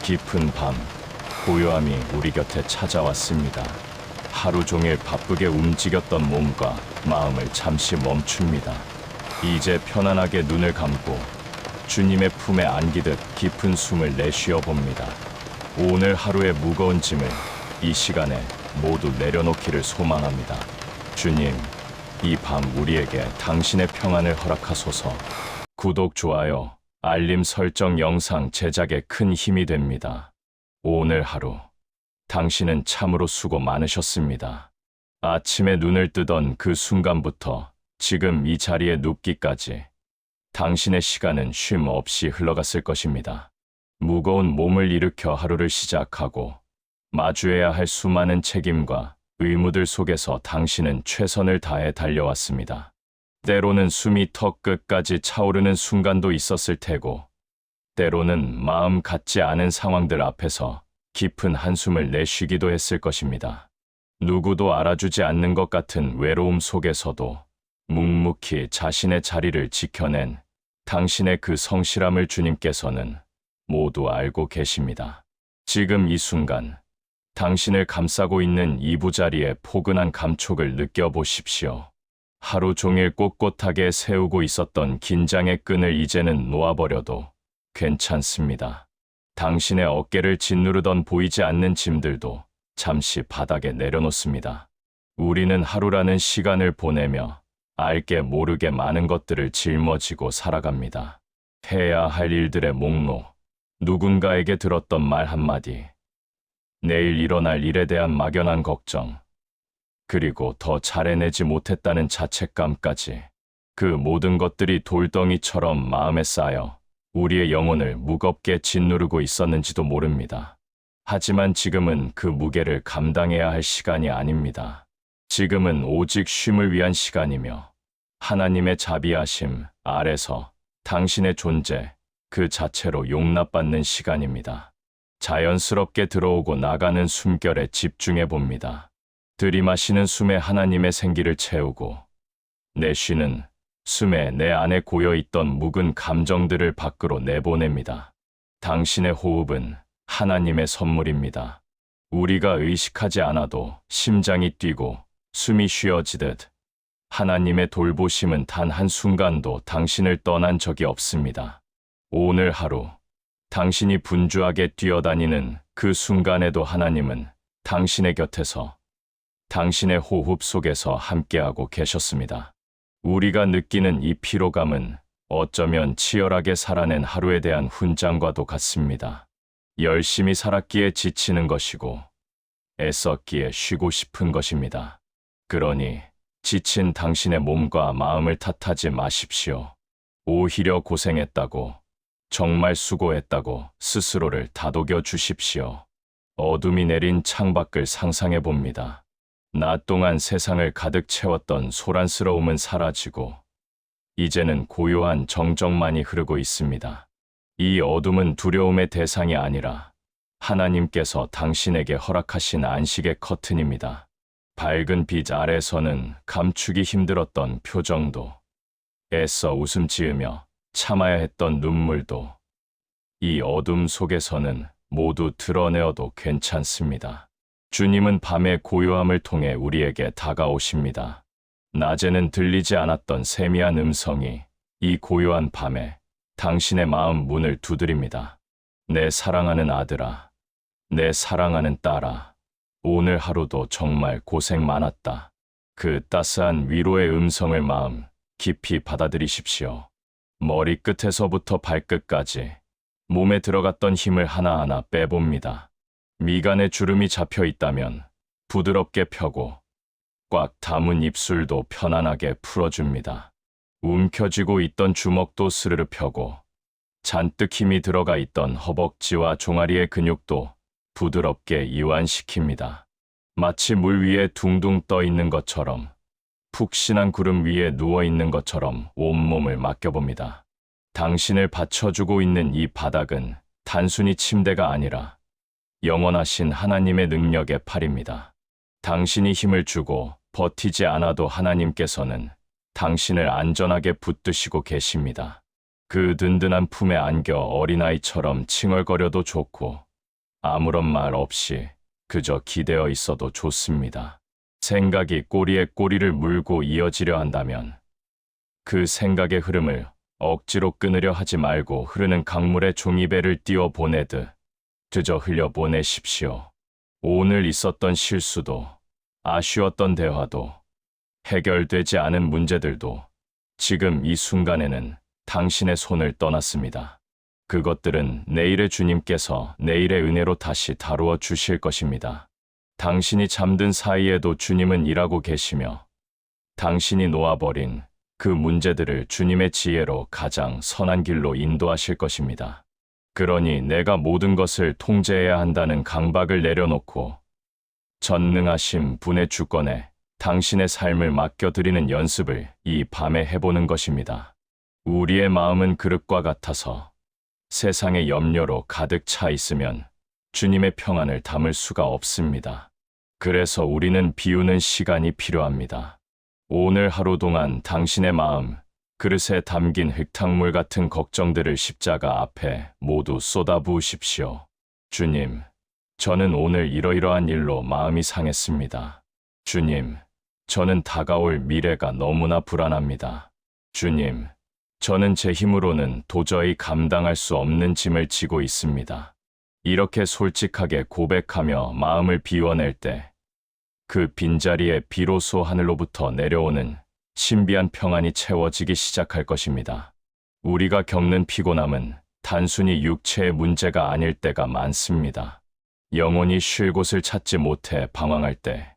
깊은 밤, 고요함이 우리 곁에 찾아왔습니다. 하루 종일 바쁘게 움직였던 몸과 마음을 잠시 멈춥니다. 이제 편안하게 눈을 감고 주님의 품에 안기듯 깊은 숨을 내쉬어 봅니다. 오늘 하루의 무거운 짐을 이 시간에 모두 내려놓기를 소망합니다. 주님, 이 밤 우리에게 당신의 평안을 허락하소서. 구독, 좋아요, 알림 설정 영상 제작에 큰 힘이 됩니다. 오늘 하루 당신은 참으로 수고 많으셨습니다. 아침에 눈을 뜨던 그 순간부터 지금 이 자리에 눕기까지 당신의 시간은 쉼 없이 흘러갔을 것입니다. 무거운 몸을 일으켜 하루를 시작하고 마주해야 할 수많은 책임과 의무들 속에서 당신은 최선을 다해 달려왔습니다. 때로는 숨이 턱 끝까지 차오르는 순간도 있었을 테고, 때로는 마음 같지 않은 상황들 앞에서 깊은 한숨을 내쉬기도 했을 것입니다. 누구도 알아주지 않는 것 같은 외로움 속에서도 묵묵히 자신의 자리를 지켜낸 당신의 그 성실함을 주님께서는 모두 알고 계십니다. 지금 이 순간 당신을 감싸고 있는 이부자리의 포근한 감촉을 느껴보십시오. 하루 종일 꼿꼿하게 세우고 있었던 긴장의 끈을 이제는 놓아버려도 괜찮습니다. 당신의 어깨를 짓누르던 보이지 않는 짐들도 잠시 바닥에 내려놓습니다. 우리는 하루라는 시간을 보내며 알게 모르게 많은 것들을 짊어지고 살아갑니다. 해야 할 일들의 목록, 누군가에게 들었던 말 한마디, 내일 일어날 일에 대한 막연한 걱정, 그리고 더 잘해내지 못했다는 자책감까지, 그 모든 것들이 돌덩이처럼 마음에 쌓여 우리의 영혼을 무겁게 짓누르고 있었는지도 모릅니다. 하지만 지금은 그 무게를 감당해야 할 시간이 아닙니다. 지금은 오직 쉼을 위한 시간이며 하나님의 자비하심 아래서 당신의 존재 그 자체로 용납받는 시간입니다. 자연스럽게 들어오고 나가는 숨결에 집중해 봅니다. 들이마시는 숨에 하나님의 생기를 채우고, 내쉬는 숨에 내 안에 고여있던 묵은 감정들을 밖으로 내보냅니다. 당신의 호흡은 하나님의 선물입니다. 우리가 의식하지 않아도 심장이 뛰고 숨이 쉬어지듯 하나님의 돌보심은 단 한순간도 당신을 떠난 적이 없습니다. 오늘 하루 당신이 분주하게 뛰어다니는 그 순간에도 하나님은 당신의 곁에서 당신의 호흡 속에서 함께하고 계셨습니다. 우리가 느끼는 이 피로감은 어쩌면 치열하게 살아낸 하루에 대한 훈장과도 같습니다. 열심히 살았기에 지치는 것이고 애썼기에 쉬고 싶은 것입니다. 그러니 지친 당신의 몸과 마음을 탓하지 마십시오. 오히려 고생했다고, 정말 수고했다고 스스로를 다독여 주십시오. 어둠이 내린 창밖을 상상해 봅니다. 낮 동안 세상을 가득 채웠던 소란스러움은 사라지고 이제는 고요한 정적만이 흐르고 있습니다. 이 어둠은 두려움의 대상이 아니라 하나님께서 당신에게 허락하신 안식의 커튼입니다. 밝은 빛 아래서는 감추기 힘들었던 표정도, 애써 웃음 지으며 참아야 했던 눈물도 이 어둠 속에서는 모두 드러내어도 괜찮습니다. 주님은 밤의 고요함을 통해 우리에게 다가오십니다. 낮에는 들리지 않았던 세미한 음성이 이 고요한 밤에 당신의 마음 문을 두드립니다. 내 사랑하는 아들아, 내 사랑하는 딸아, 오늘 하루도 정말 고생 많았다. 그 따스한 위로의 음성을 마음 깊이 받아들이십시오. 머리끝에서부터 발끝까지 몸에 들어갔던 힘을 하나하나 빼봅니다. 미간에 주름이 잡혀 있다면 부드럽게 펴고 꽉 담은 입술도 편안하게 풀어줍니다. 움켜쥐고 있던 주먹도 스르르 펴고 잔뜩 힘이 들어가 있던 허벅지와 종아리의 근육도 부드럽게 이완시킵니다. 마치 물 위에 둥둥 떠 있는 것처럼, 푹신한 구름 위에 누워 있는 것처럼 온몸을 맡겨봅니다. 당신을 받쳐주고 있는 이 바닥은 단순히 침대가 아니라 영원하신 하나님의 능력의 팔입니다. 당신이 힘을 주고 버티지 않아도 하나님께서는 당신을 안전하게 붙드시고 계십니다. 그 든든한 품에 안겨 어린아이처럼 칭얼거려도 좋고 아무런 말 없이 그저 기대어 있어도 좋습니다. 생각이 꼬리에 꼬리를 물고 이어지려 한다면 그 생각의 흐름을 억지로 끊으려 하지 말고 흐르는 강물에 종이배를 띄워 보내듯 그저 흘려보내십시오. 오늘 있었던 실수도, 아쉬웠던 대화도, 해결되지 않은 문제들도 지금 이 순간에는 당신의 손을 떠났습니다. 그것들은 내일의 주님께서 내일의 은혜로 다시 다루어 주실 것입니다. 당신이 잠든 사이에도 주님은 일하고 계시며 당신이 놓아버린 그 문제들을 주님의 지혜로 가장 선한 길로 인도하실 것입니다. 그러니 내가 모든 것을 통제해야 한다는 강박을 내려놓고 전능하신 분의 주권에 당신의 삶을 맡겨드리는 연습을 이 밤에 해보는 것입니다. 우리의 마음은 그릇과 같아서 세상의 염려로 가득 차 있으면 주님의 평안을 담을 수가 없습니다. 그래서 우리는 비우는 시간이 필요합니다. 오늘 하루 동안 당신의 마음, 그릇에 담긴 흙탕물 같은 걱정들을 십자가 앞에 모두 쏟아부으십시오. 주님, 저는 오늘 이러이러한 일로 마음이 상했습니다. 주님, 저는 다가올 미래가 너무나 불안합니다. 주님, 저는 제 힘으로는 도저히 감당할 수 없는 짐을 지고 있습니다. 이렇게 솔직하게 고백하며 마음을 비워낼 때 그 빈자리에 비로소 하늘로부터 내려오는 신비한 평안이 채워지기 시작할 것입니다. 우리가 겪는 피곤함은 단순히 육체의 문제가 아닐 때가 많습니다. 영혼이 쉴 곳을 찾지 못해 방황할 때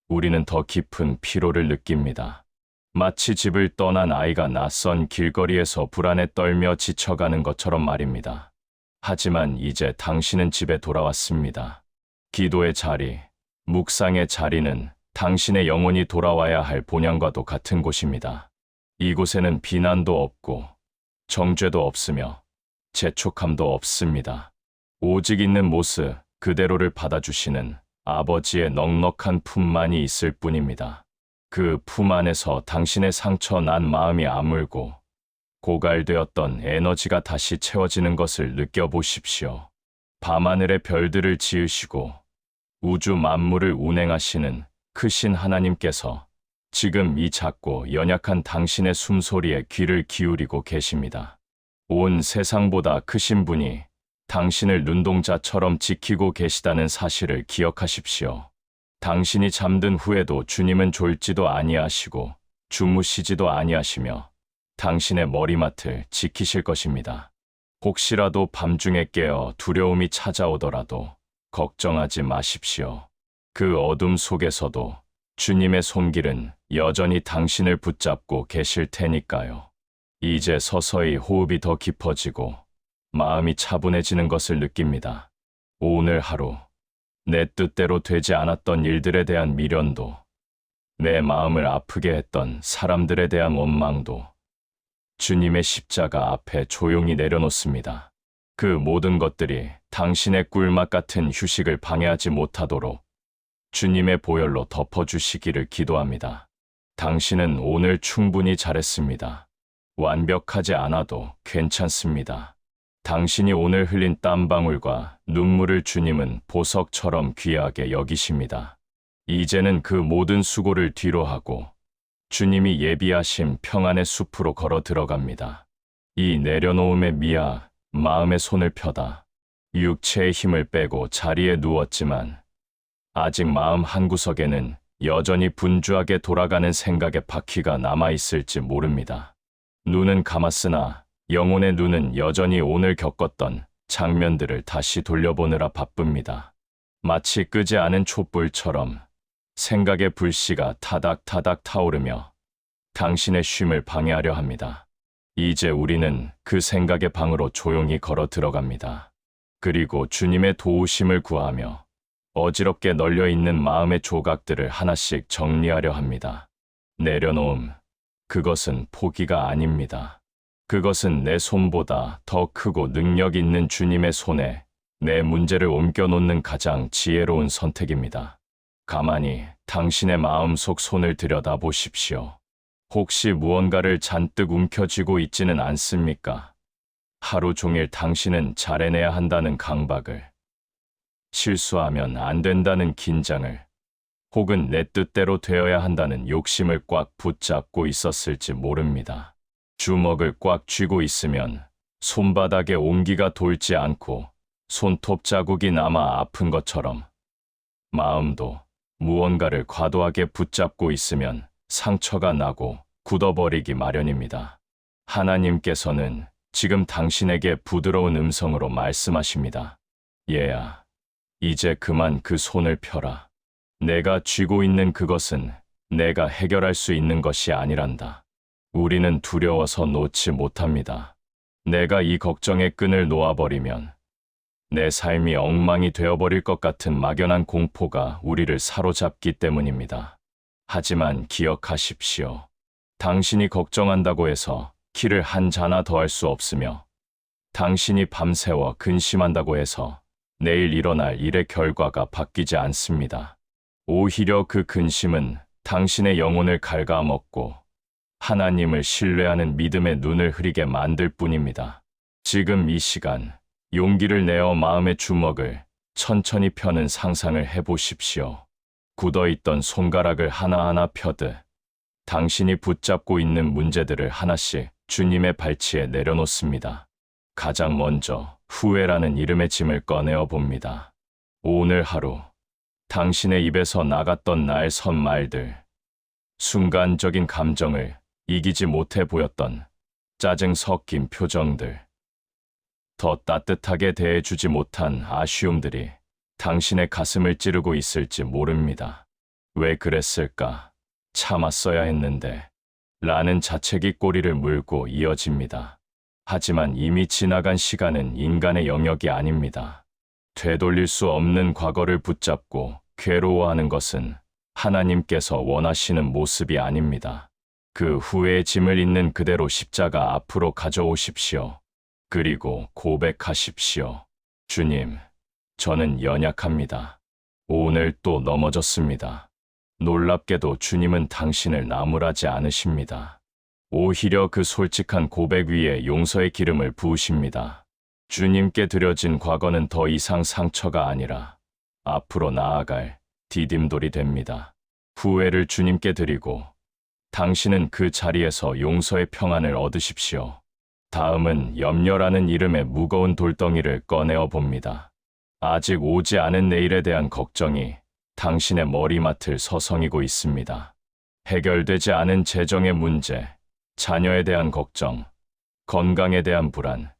우리는 더 깊은 피로를 느낍니다. 마치 집을 떠난 아이가 낯선 길거리에서 불안에 떨며 지쳐가는 것처럼 말입니다. 하지만 이제 당신은 집에 돌아왔습니다. 기도의 자리, 묵상의 자리는 당신의 영혼이 돌아와야 할 본향과도 같은 곳입니다. 이곳에는 비난도 없고 정죄도 없으며 재촉함도 없습니다. 오직 있는 모습 그대로를 받아주시는 아버지의 넉넉한 품만이 있을 뿐입니다. 그 품 안에서 당신의 상처 난 마음이 아물고 고갈되었던 에너지가 다시 채워지는 것을 느껴보십시오. 밤하늘의 별들을 지으시고 우주 만물을 운행하시는 크신 하나님께서 지금 이 작고 연약한 당신의 숨소리에 귀를 기울이고 계십니다. 온 세상보다 크신 분이 당신을 눈동자처럼 지키고 계시다는 사실을 기억하십시오. 당신이 잠든 후에도 주님은 졸지도 아니하시고 주무시지도 아니하시며 당신의 머리맡을 지키실 것입니다. 혹시라도 밤중에 깨어 두려움이 찾아오더라도 걱정하지 마십시오. 그 어둠 속에서도 주님의 손길은 여전히 당신을 붙잡고 계실 테니까요. 이제 서서히 호흡이 더 깊어지고 마음이 차분해지는 것을 느낍니다. 오늘 하루 내 뜻대로 되지 않았던 일들에 대한 미련도, 내 마음을 아프게 했던 사람들에 대한 원망도 주님의 십자가 앞에 조용히 내려놓습니다. 그 모든 것들이 당신의 꿀맛 같은 휴식을 방해하지 못하도록 주님의 보혈로 덮어주시기를 기도합니다. 당신은 오늘 충분히 잘했습니다. 완벽하지 않아도 괜찮습니다. 당신이 오늘 흘린 땀방울과 눈물을 주님은 보석처럼 귀하게 여기십니다. 이제는 그 모든 수고를 뒤로하고 주님이 예비하신 평안의 숲으로 걸어 들어갑니다. 이 내려놓음의 미학, 마음의 손을 펴다 육체의 힘을 빼고 자리에 누웠지만 아직 마음 한구석에는 여전히 분주하게 돌아가는 생각의 바퀴가 남아있을지 모릅니다. 눈은 감았으나 영혼의 눈은 여전히 오늘 겪었던 장면들을 다시 돌려보느라 바쁩니다. 마치 끄지 않은 촛불처럼 생각의 불씨가 타닥타닥 타오르며 당신의 쉼을 방해하려 합니다. 이제 우리는 그 생각의 방으로 조용히 걸어 들어갑니다. 그리고 주님의 도우심을 구하며 어지럽게 널려있는 마음의 조각들을 하나씩 정리하려 합니다. 내려놓음, 그것은 포기가 아닙니다. 그것은 내 손보다 더 크고 능력 있는 주님의 손에 내 문제를 옮겨놓는 가장 지혜로운 선택입니다. 가만히 당신의 마음속 손을 들여다보십시오. 혹시 무언가를 잔뜩 움켜쥐고 있지는 않습니까? 하루 종일 당신은 잘해내야 한다는 강박을, 실수하면 안 된다는 긴장을, 혹은 내 뜻대로 되어야 한다는 욕심을 꽉 붙잡고 있었을지 모릅니다. 주먹을 꽉 쥐고 있으면 손바닥에 온기가 돌지 않고 손톱 자국이 남아 아픈 것처럼, 마음도 무언가를 과도하게 붙잡고 있으면 상처가 나고 굳어버리기 마련입니다. 하나님께서는 지금 당신에게 부드러운 음성으로 말씀하십니다. 얘야, 이제 그만 그 손을 펴라. 내가 쥐고 있는 그것은 내가 해결할 수 있는 것이 아니란다. 우리는 두려워서 놓지 못합니다. 내가 이 걱정의 끈을 놓아버리면 내 삶이 엉망이 되어버릴 것 같은 막연한 공포가 우리를 사로잡기 때문입니다. 하지만 기억하십시오. 당신이 걱정한다고 해서 키를 한 자나 더 할 수 없으며, 당신이 밤새워 근심한다고 해서 내일 일어날 일의 결과가 바뀌지 않습니다. 오히려 그 근심은 당신의 영혼을 갉아먹고 하나님을 신뢰하는 믿음의 눈을 흐리게 만들 뿐입니다. 지금 이 시간 용기를 내어 마음의 주먹을 천천히 펴는 상상을 해보십시오. 굳어있던 손가락을 하나하나 펴듯 당신이 붙잡고 있는 문제들을 하나씩 주님의 발치에 내려놓습니다. 가장 먼저 후회라는 이름의 짐을 꺼내어 봅니다. 오늘 하루 당신의 입에서 나갔던 나의 선말들, 순간적인 감정을 이기지 못해 보였던 짜증 섞인 표정들, 더 따뜻하게 대해주지 못한 아쉬움들이 당신의 가슴을 찌르고 있을지 모릅니다. 왜 그랬을까? 참았어야 했는데 라는 자책이 꼬리를 물고 이어집니다. 하지만 이미 지나간 시간은 인간의 영역이 아닙니다. 되돌릴 수 없는 과거를 붙잡고 괴로워하는 것은 하나님께서 원하시는 모습이 아닙니다. 그 후회의 짐을 있는 그대로 십자가 앞으로 가져오십시오. 그리고 고백하십시오. 주님, 저는 연약합니다. 오늘 또 넘어졌습니다. 놀랍게도 주님은 당신을 나무라지 않으십니다. 오히려 그 솔직한 고백 위에 용서의 기름을 부으십니다. 주님께 드려진 과거는 더 이상 상처가 아니라 앞으로 나아갈 디딤돌이 됩니다. 후회를 주님께 드리고 당신은 그 자리에서 용서의 평안을 얻으십시오. 다음은 염려라는 이름의 무거운 돌덩이를 꺼내어 봅니다. 아직 오지 않은 내일에 대한 걱정이 당신의 머리맡을 서성이고 있습니다. 해결되지 않은 재정의 문제, 자녀에 대한 걱정, 건강에 대한 불안,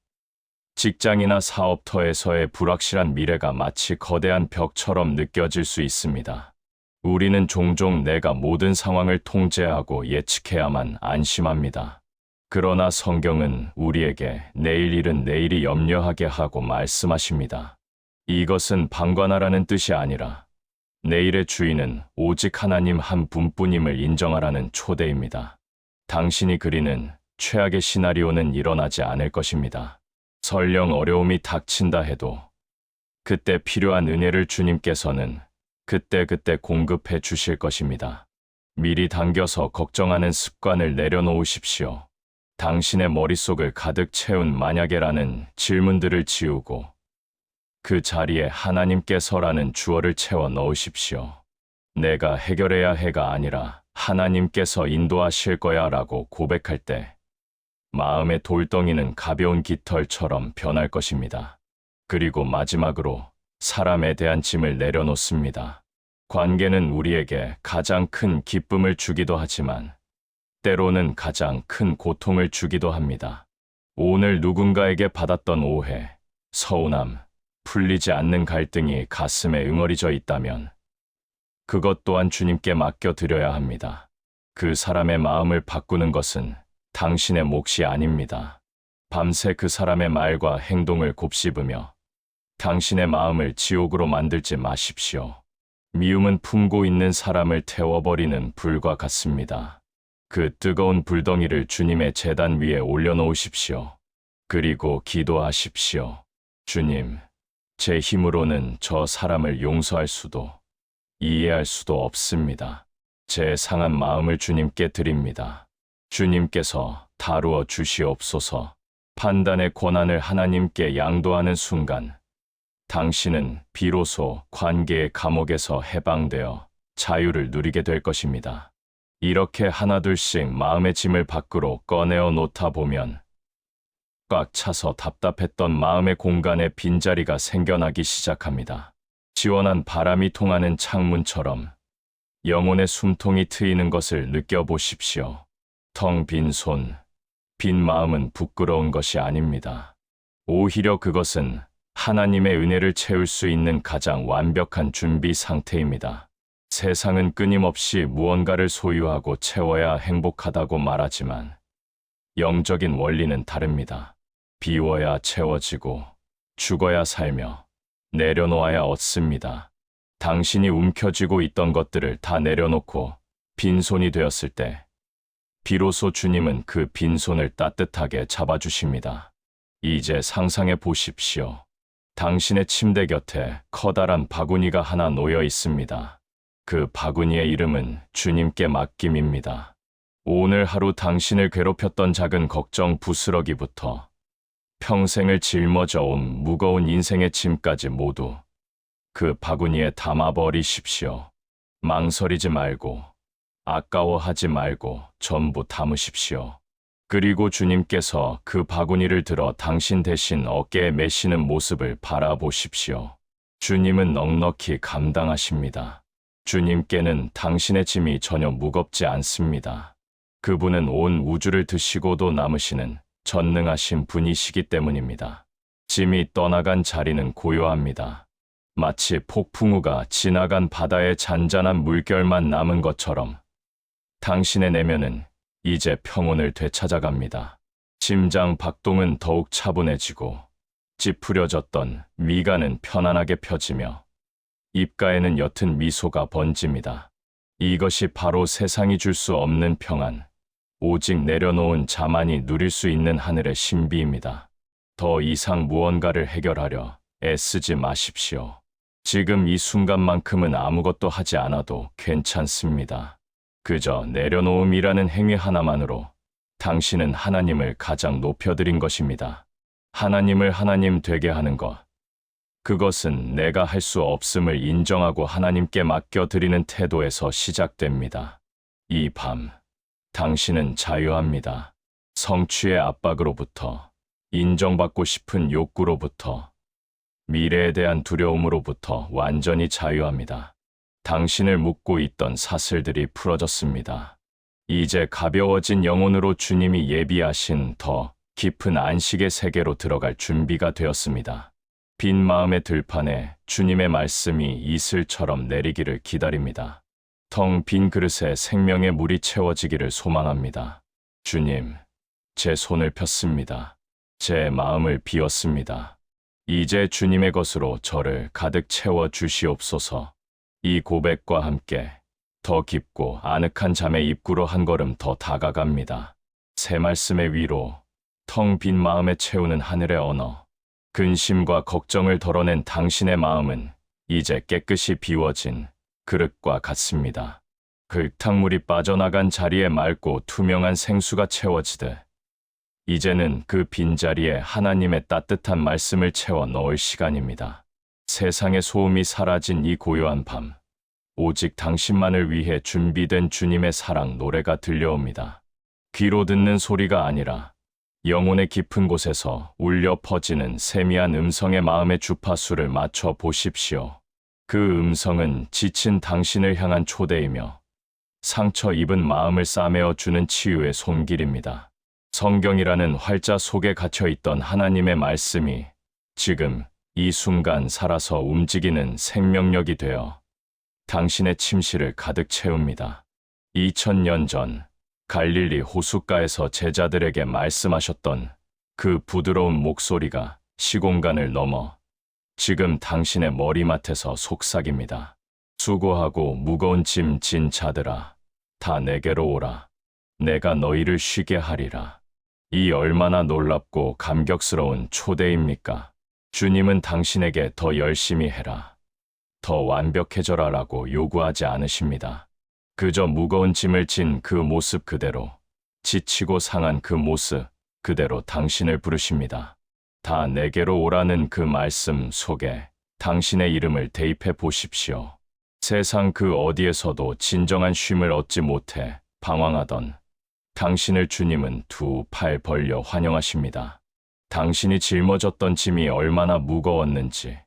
직장이나 사업터에서의 불확실한 미래가 마치 거대한 벽처럼 느껴질 수 있습니다. 우리는 종종 내가 모든 상황을 통제하고 예측해야만 안심합니다. 그러나 성경은 우리에게 내일 일은 내일이 염려하게 하고 말씀하십니다. 이것은 방관하라는 뜻이 아니라 내일의 주인은 오직 하나님 한 분뿐임을 인정하라는 초대입니다. 당신이 그리는 최악의 시나리오는 일어나지 않을 것입니다. 설령 어려움이 닥친다 해도 그때 필요한 은혜를 주님께서는 그때그때 공급해 주실 것입니다. 미리 당겨서 걱정하는 습관을 내려놓으십시오. 당신의 머릿속을 가득 채운 만약에라는 질문들을 지우고 그 자리에 하나님께서라는 주어를 채워 넣으십시오. 내가 해결해야 해가 아니라 하나님께서 인도하실 거야 라고 고백할 때 마음의 돌덩이는 가벼운 깃털처럼 변할 것입니다. 그리고 마지막으로 사람에 대한 짐을 내려놓습니다. 관계는 우리에게 가장 큰 기쁨을 주기도 하지만 때로는 가장 큰 고통을 주기도 합니다. 오늘 누군가에게 받았던 오해, 서운함, 풀리지 않는 갈등이 가슴에 응어리져 있다면 그것 또한 주님께 맡겨드려야 합니다. 그 사람의 마음을 바꾸는 것은 당신의 몫이 아닙니다. 밤새 그 사람의 말과 행동을 곱씹으며 당신의 마음을 지옥으로 만들지 마십시오. 미움은 품고 있는 사람을 태워버리는 불과 같습니다. 그 뜨거운 불덩이를 주님의 제단 위에 올려놓으십시오. 그리고 기도하십시오. 주님, 제 힘으로는 저 사람을 용서할 수도 이해할 수도 없습니다. 제 상한 마음을 주님께 드립니다. 주님께서 다루어 주시옵소서. 판단의 권한을 하나님께 양도하는 순간 당신은 비로소 관계의 감옥에서 해방되어 자유를 누리게 될 것입니다. 이렇게 하나둘씩 마음의 짐을 밖으로 꺼내어 놓다 보면 꽉 차서 답답했던 마음의 공간에 빈자리가 생겨나기 시작합니다. 시원한 바람이 통하는 창문처럼 영혼의 숨통이 트이는 것을 느껴보십시오. 텅 빈 손, 빈 마음은 부끄러운 것이 아닙니다. 오히려 그것은 하나님의 은혜를 채울 수 있는 가장 완벽한 준비 상태입니다. 세상은 끊임없이 무언가를 소유하고 채워야 행복하다고 말하지만 영적인 원리는 다릅니다. 비워야 채워지고 죽어야 살며 내려놓아야 얻습니다. 당신이 움켜쥐고 있던 것들을 다 내려놓고 빈손이 되었을 때 비로소 주님은 그 빈손을 따뜻하게 잡아주십니다. 이제 상상해 보십시오. 당신의 침대 곁에 커다란 바구니가 하나 놓여 있습니다. 그 바구니의 이름은 주님께 맡김입니다. 오늘 하루 당신을 괴롭혔던 작은 걱정 부스러기부터 평생을 짊어져 온 무거운 인생의 짐까지 모두 그 바구니에 담아버리십시오. 망설이지 말고 아까워하지 말고 전부 담으십시오. 그리고 주님께서 그 바구니를 들어 당신 대신 어깨에 메시는 모습을 바라보십시오. 주님은 넉넉히 감당하십니다. 주님께는 당신의 짐이 전혀 무겁지 않습니다. 그분은 온 우주를 드시고도 남으시는 전능하신 분이시기 때문입니다. 짐이 떠나간 자리는 고요합니다. 마치 폭풍우가 지나간 바다에 잔잔한 물결만 남은 것처럼 당신의 내면은 이제 평온을 되찾아갑니다. 심장 박동은 더욱 차분해지고 찌푸려졌던 미간은 편안하게 펴지며 입가에는 옅은 미소가 번집니다. 이것이 바로 세상이 줄 수 없는 평안, 오직 내려놓은 자만이 누릴 수 있는 하늘의 신비입니다. 더 이상 무언가를 해결하려 애쓰지 마십시오. 지금 이 순간만큼은 아무것도 하지 않아도 괜찮습니다. 그저 내려놓음이라는 행위 하나만으로 당신은 하나님을 가장 높여드린 것입니다. 하나님을 하나님 되게 하는 것. 그것은 내가 할 수 없음을 인정하고 하나님께 맡겨드리는 태도에서 시작됩니다. 이 밤, 당신은 자유합니다. 성취의 압박으로부터, 인정받고 싶은 욕구로부터, 미래에 대한 두려움으로부터 완전히 자유합니다. 당신을 묶고 있던 사슬들이 풀어졌습니다. 이제 가벼워진 영혼으로 주님이 예비하신 더 깊은 안식의 세계로 들어갈 준비가 되었습니다. 빈 마음의 들판에 주님의 말씀이 이슬처럼 내리기를 기다립니다. 텅 빈 그릇에 생명의 물이 채워지기를 소망합니다. 주님, 제 손을 폈습니다. 제 마음을 비웠습니다. 이제 주님의 것으로 저를 가득 채워 주시옵소서. 이 고백과 함께 더 깊고 아늑한 잠의 입구로 한 걸음 더 다가갑니다. 새 말씀의 위로, 텅 빈 마음에 채우는 하늘의 언어, 근심과 걱정을 덜어낸 당신의 마음은 이제 깨끗이 비워진 그릇과 같습니다. 흙탕물이 빠져나간 자리에 맑고 투명한 생수가 채워지듯 이제는 그 빈자리에 하나님의 따뜻한 말씀을 채워 넣을 시간입니다. 세상의 소음이 사라진 이 고요한 밤, 오직 당신만을 위해 준비된 주님의 사랑 노래가 들려옵니다. 귀로 듣는 소리가 아니라 영혼의 깊은 곳에서 울려 퍼지는 세미한 음성의 마음의 주파수를 맞춰 보십시오. 그 음성은 지친 당신을 향한 초대이며 상처 입은 마음을 싸매어 주는 치유의 손길입니다. 성경이라는 활자 속에 갇혀있던 하나님의 말씀이 지금 이 순간 살아서 움직이는 생명력이 되어 당신의 침실을 가득 채웁니다. 2000년 전 갈릴리 호숫가에서 제자들에게 말씀하셨던 그 부드러운 목소리가 시공간을 넘어 지금 당신의 머리맡에서 속삭입니다. 수고하고 무거운 짐 진 자들아, 다 내게로 오라. 내가 너희를 쉬게 하리라. 이 얼마나 놀랍고 감격스러운 초대입니까? 주님은 당신에게 더 열심히 해라, 더 완벽해져라라고 요구하지 않으십니다. 그저 무거운 짐을 진 그 모습 그대로, 지치고 상한 그 모습 그대로 당신을 부르십니다. 다 내게로 오라는 그 말씀 속에 당신의 이름을 대입해 보십시오. 세상 그 어디에서도 진정한 쉼을 얻지 못해 방황하던 당신을 주님은 두 팔 벌려 환영하십니다. 당신이 짊어졌던 짐이 얼마나 무거웠는지,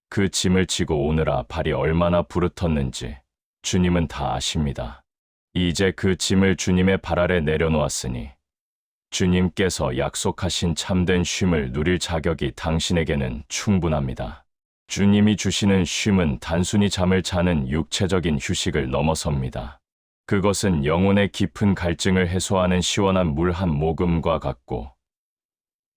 그 짐을 지고 오느라 발이 얼마나 부르텄는지 주님은 다 아십니다. 이제 그 짐을 주님의 발 아래 내려놓았으니 주님께서 약속하신 참된 쉼을 누릴 자격이 당신에게는 충분합니다. 주님이 주시는 쉼은 단순히 잠을 자는 육체적인 휴식을 넘어섭니다. 그것은 영혼의 깊은 갈증을 해소하는 시원한 물 한 모금과 같고,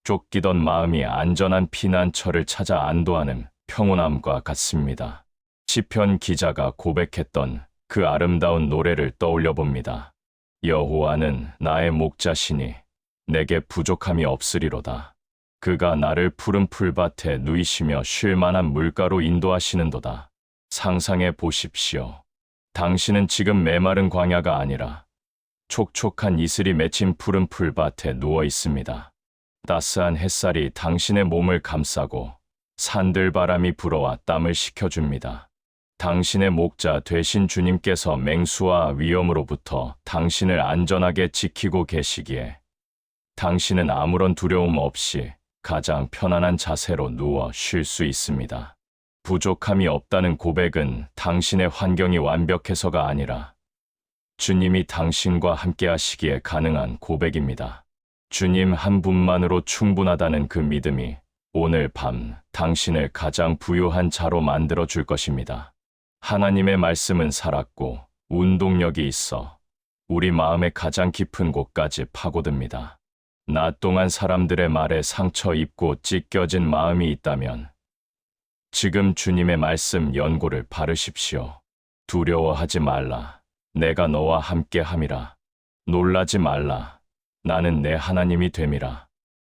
쫓기던 마음이 안전한 피난처를 찾아 안도하는 평온함과 같습니다. 시편 기자가 고백했던 그 아름다운 노래를 떠올려 봅니다. 여호와는 나의 목자시니 내게 부족함이 없으리로다. 그가 나를 푸른 풀밭에 누이시며 쉴 만한 물가로 인도하시는도다. 상상해 보십시오. 당신은 지금 메마른 광야가 아니라 촉촉한 이슬이 맺힌 푸른 풀밭에 누워 있습니다. 따스한 햇살이 당신의 몸을 감싸고 산들바람이 불어와 땀을 식혀줍니다. 당신의 목자 되신 주님께서 맹수와 위험으로부터 당신을 안전하게 지키고 계시기에 당신은 아무런 두려움 없이 가장 편안한 자세로 누워 쉴 수 있습니다. 부족함이 없다는 고백은 당신의 환경이 완벽해서가 아니라 주님이 당신과 함께 하시기에 가능한 고백입니다. 주님 한 분만으로 충분하다는 그 믿음이 오늘 밤 당신을 가장 부유한 자로 만들어 줄 것입니다. 하나님의 말씀은 살았고 운동력이 있어 우리 마음의 가장 깊은 곳까지 파고듭니다. 낮 동안 사람들의 말에 상처 입고 찢겨진 마음이 있다면 지금 주님의 말씀 연고를 바르십시오. 두려워하지 말라. 내가 너와 함께 함이라. 놀라지 말라. 나는 내 하나님이 됨이라.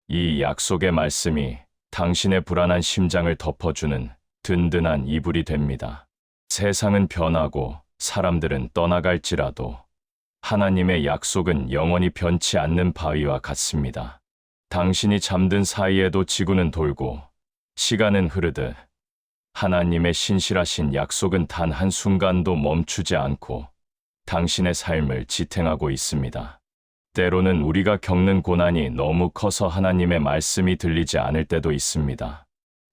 이 약속의 말씀이 당신의 불안한 심장을 덮어주는 든든한 이불이 됩니다. 세상은 변하고 사람들은 떠나갈지라도 하나님의 약속은 영원히 변치 않는 바위와 같습니다. 당신이 잠든 사이에도 지구는 돌고 시간은 흐르듯 하나님의 신실하신 약속은 단 한순간도 멈추지 않고 당신의 삶을 지탱하고 있습니다. 때로는 우리가 겪는 고난이 너무 커서 하나님의 말씀이 들리지 않을 때도 있습니다.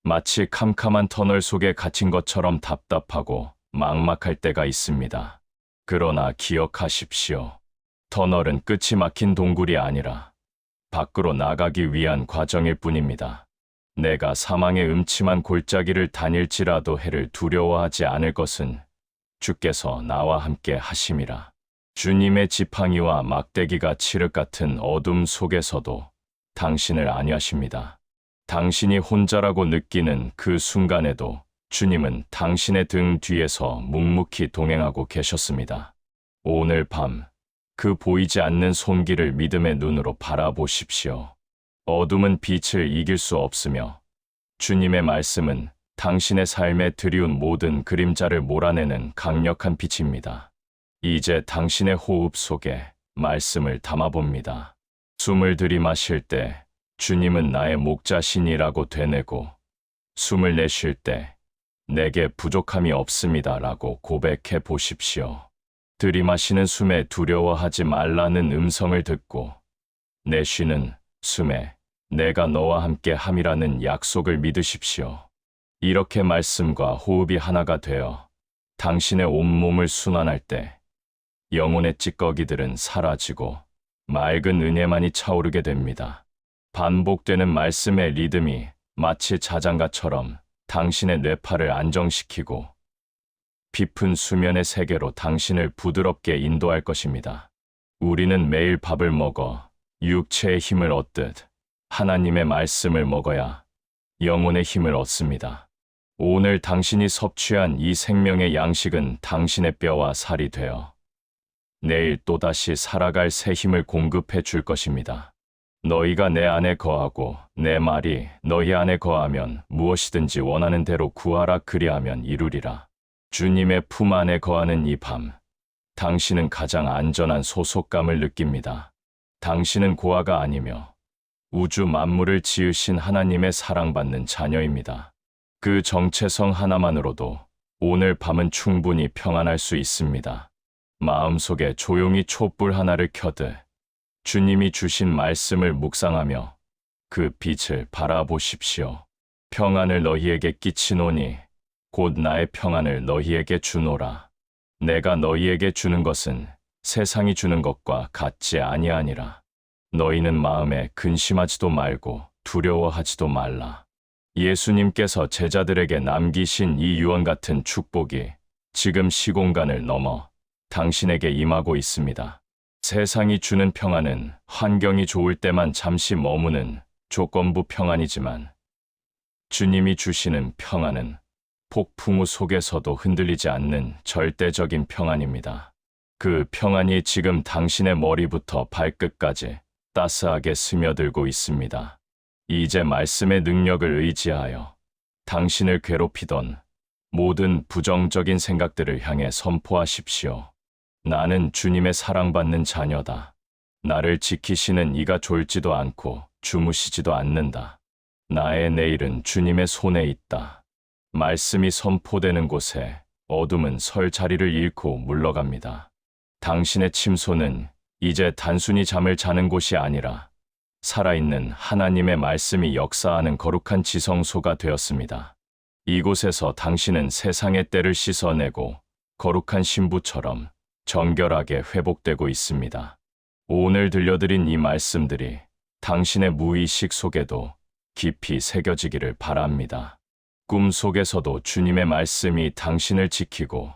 마치 캄캄한 터널 속에 갇힌 것처럼 답답하고 막막할 때가 있습니다. 그러나 기억하십시오. 터널은 끝이 막힌 동굴이 아니라 밖으로 나가기 위한 과정일 뿐입니다. 내가 사망의 음침한 골짜기를 다닐지라도 해를 두려워하지 않을 것은 주께서 나와 함께 하심이라. 주님의 지팡이와 막대기가 칠흑 같은 어둠 속에서도 당신을 안위하십니다. 당신이 혼자라고 느끼는 그 순간에도 주님은 당신의 등 뒤에서 묵묵히 동행하고 계셨습니다. 오늘 밤 그 보이지 않는 손길을 믿음의 눈으로 바라보십시오. 어둠은 빛을 이길 수 없으며 주님의 말씀은 당신의 삶에 드리운 모든 그림자를 몰아내는 강력한 빛입니다. 이제 당신의 호흡 속에 말씀을 담아봅니다. 숨을 들이마실 때 주님은 나의 목자신이라고 되뇌고 숨을 내쉴 때 내게 부족함이 없습니다라고 고백해 보십시오. 들이마시는 숨에 두려워하지 말라는 음성을 듣고 내쉬는 숨에 내가 너와 함께 함이라는 약속을 믿으십시오. 이렇게 말씀과 호흡이 하나가 되어 당신의 온몸을 순환할 때 영혼의 찌꺼기들은 사라지고 맑은 은혜만이 차오르게 됩니다. 반복되는 말씀의 리듬이 마치 자장가처럼 당신의 뇌파를 안정시키고 깊은 수면의 세계로 당신을 부드럽게 인도할 것입니다. 우리는 매일 밥을 먹어 육체의 힘을 얻듯 하나님의 말씀을 먹어야 영혼의 힘을 얻습니다. 오늘 당신이 섭취한 이 생명의 양식은 당신의 뼈와 살이 되어 내일 또다시 살아갈 새 힘을 공급해 줄 것입니다. 너희가 내 안에 거하고 내 말이 너희 안에 거하면 무엇이든지 원하는 대로 구하라 그리하면 이루리라. 주님의 품 안에 거하는 이 밤, 당신은 가장 안전한 소속감을 느낍니다. 당신은 고아가 아니며 우주 만물을 지으신 하나님의 사랑받는 자녀입니다. 그 정체성 하나만으로도 오늘 밤은 충분히 평안할 수 있습니다. 마음속에 조용히 촛불 하나를 켜듯 주님이 주신 말씀을 묵상하며 그 빛을 바라보십시오. 평안을 너희에게 끼치노니 곧 나의 평안을 너희에게 주노라. 내가 너희에게 주는 것은 세상이 주는 것과 같지 아니하니라. 너희는 마음에 근심하지도 말고 두려워하지도 말라. 예수님께서 제자들에게 남기신 이 유언 같은 축복이 지금 시공간을 넘어 당신에게 임하고 있습니다. 세상이 주는 평안은 환경이 좋을 때만 잠시 머무는 조건부 평안이지만 주님이 주시는 평안은 폭풍우 속에서도 흔들리지 않는 절대적인 평안입니다. 그 평안이 지금 당신의 머리부터 발끝까지 따스하게 스며들고 있습니다. 이제 말씀의 능력을 의지하여 당신을 괴롭히던 모든 부정적인 생각들을 향해 선포하십시오. 나는 주님의 사랑받는 자녀다. 나를 지키시는 이가 졸지도 않고 주무시지도 않는다. 나의 내일은 주님의 손에 있다. 말씀이 선포되는 곳에 어둠은 설 자리를 잃고 물러갑니다. 당신의 침소는 이제 단순히 잠을 자는 곳이 아니라 살아있는 하나님의 말씀이 역사하는 거룩한 지성소가 되었습니다. 이곳에서 당신은 세상의 때를 씻어내고 거룩한 신부처럼 정결하게 회복되고 있습니다. 오늘 들려드린 이 말씀들이 당신의 무의식 속에도 깊이 새겨지기를 바랍니다. 꿈 속에서도 주님의 말씀이 당신을 지키고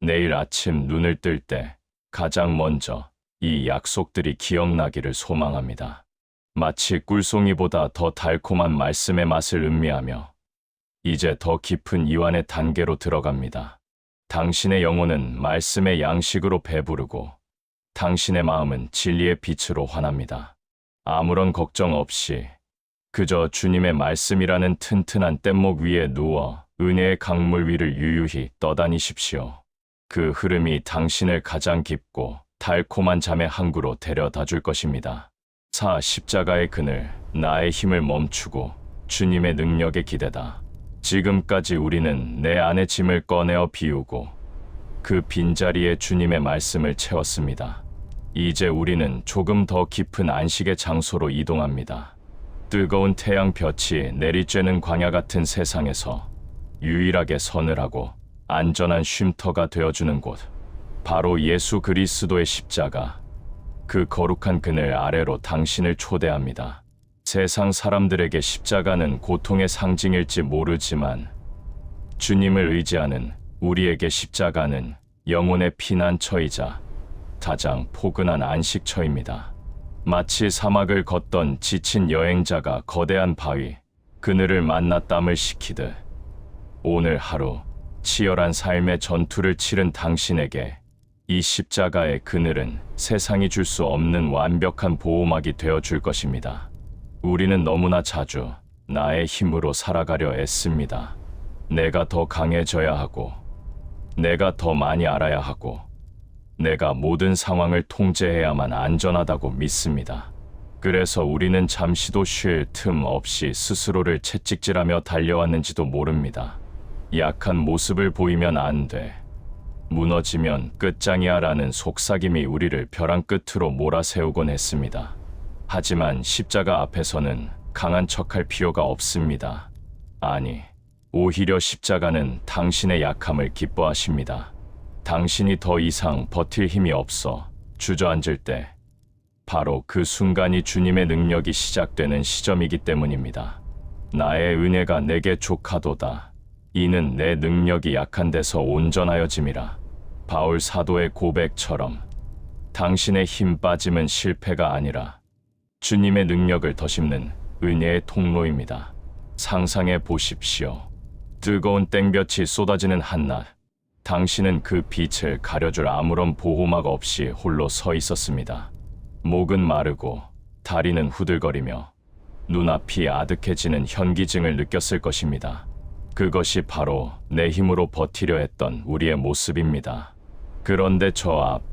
내일 아침 눈을 뜰 때 가장 먼저 이 약속들이 기억나기를 소망합니다. 마치 꿀송이보다 더 달콤한 말씀의 맛을 음미하며 이제 더 깊은 이완의 단계로 들어갑니다. 당신의 영혼은 말씀의 양식으로 배부르고 당신의 마음은 진리의 빛으로 환합니다. 아무런 걱정 없이 그저 주님의 말씀이라는 튼튼한 뗏목 위에 누워 은혜의 강물 위를 유유히 떠다니십시오. 그 흐름이 당신을 가장 깊고 달콤한 잠의 항구로 데려다 줄 것입니다. 십자가의 그늘, 나의 힘을 멈추고 주님의 능력에 기대다. 지금까지 우리는 내 안의 짐을 꺼내어 비우고 그 빈자리에 주님의 말씀을 채웠습니다. 이제 우리는 조금 더 깊은 안식의 장소로 이동합니다. 뜨거운 태양볕이 내리쬐는 광야 같은 세상에서 유일하게 서늘하고 안전한 쉼터가 되어주는 곳, 바로 예수 그리스도의 십자가, 그 거룩한 그늘 아래로 당신을 초대합니다. 세상 사람들에게 십자가는 고통의 상징일지 모르지만 주님을 의지하는 우리에게 십자가는 영혼의 피난처이자 가장 포근한 안식처입니다. 마치 사막을 걷던 지친 여행자가 거대한 바위, 그늘을 만나 땀을 식히듯 오늘 하루 치열한 삶의 전투를 치른 당신에게 이 십자가의 그늘은 세상이 줄 수 없는 완벽한 보호막이 되어줄 것입니다. 우리는 너무나 자주 나의 힘으로 살아가려 애씁니다. 내가 더 강해져야 하고, 내가 더 많이 알아야 하고, 내가 모든 상황을 통제해야만 안전하다고 믿습니다. 그래서 우리는 잠시도 쉴 틈 없이 스스로를 채찍질하며 달려왔는지도 모릅니다. 약한 모습을 보이면 안 돼. 무너지면 끝장이야 라는 속삭임이 우리를 벼랑 끝으로 몰아세우곤 했습니다. 하지만 십자가 앞에서는 강한 척할 필요가 없습니다. 아니, 오히려 십자가는 당신의 약함을 기뻐하십니다. 당신이 더 이상 버틸 힘이 없어 주저앉을 때 바로 그 순간이 주님의 능력이 시작되는 시점이기 때문입니다. 나의 은혜가 내게 족하도다. 이는 내 능력이 약한 데서 온전하여짐이라. 바울 사도의 고백처럼 당신의 힘 빠짐은 실패가 아니라 주님의 능력을 더심는 은혜의 통로입니다. 상상해 보십시오. 뜨거운 땡볕이 쏟아지는 한낮, 당신은 그 빛을 가려줄 아무런 보호막 없이 홀로 서 있었습니다. 목은 마르고 다리는 후들거리며 눈앞이 아득해지는 현기증을 느꼈을 것입니다. 그것이 바로 내 힘으로 버티려 했던 우리의 모습입니다. 그런데 저 앞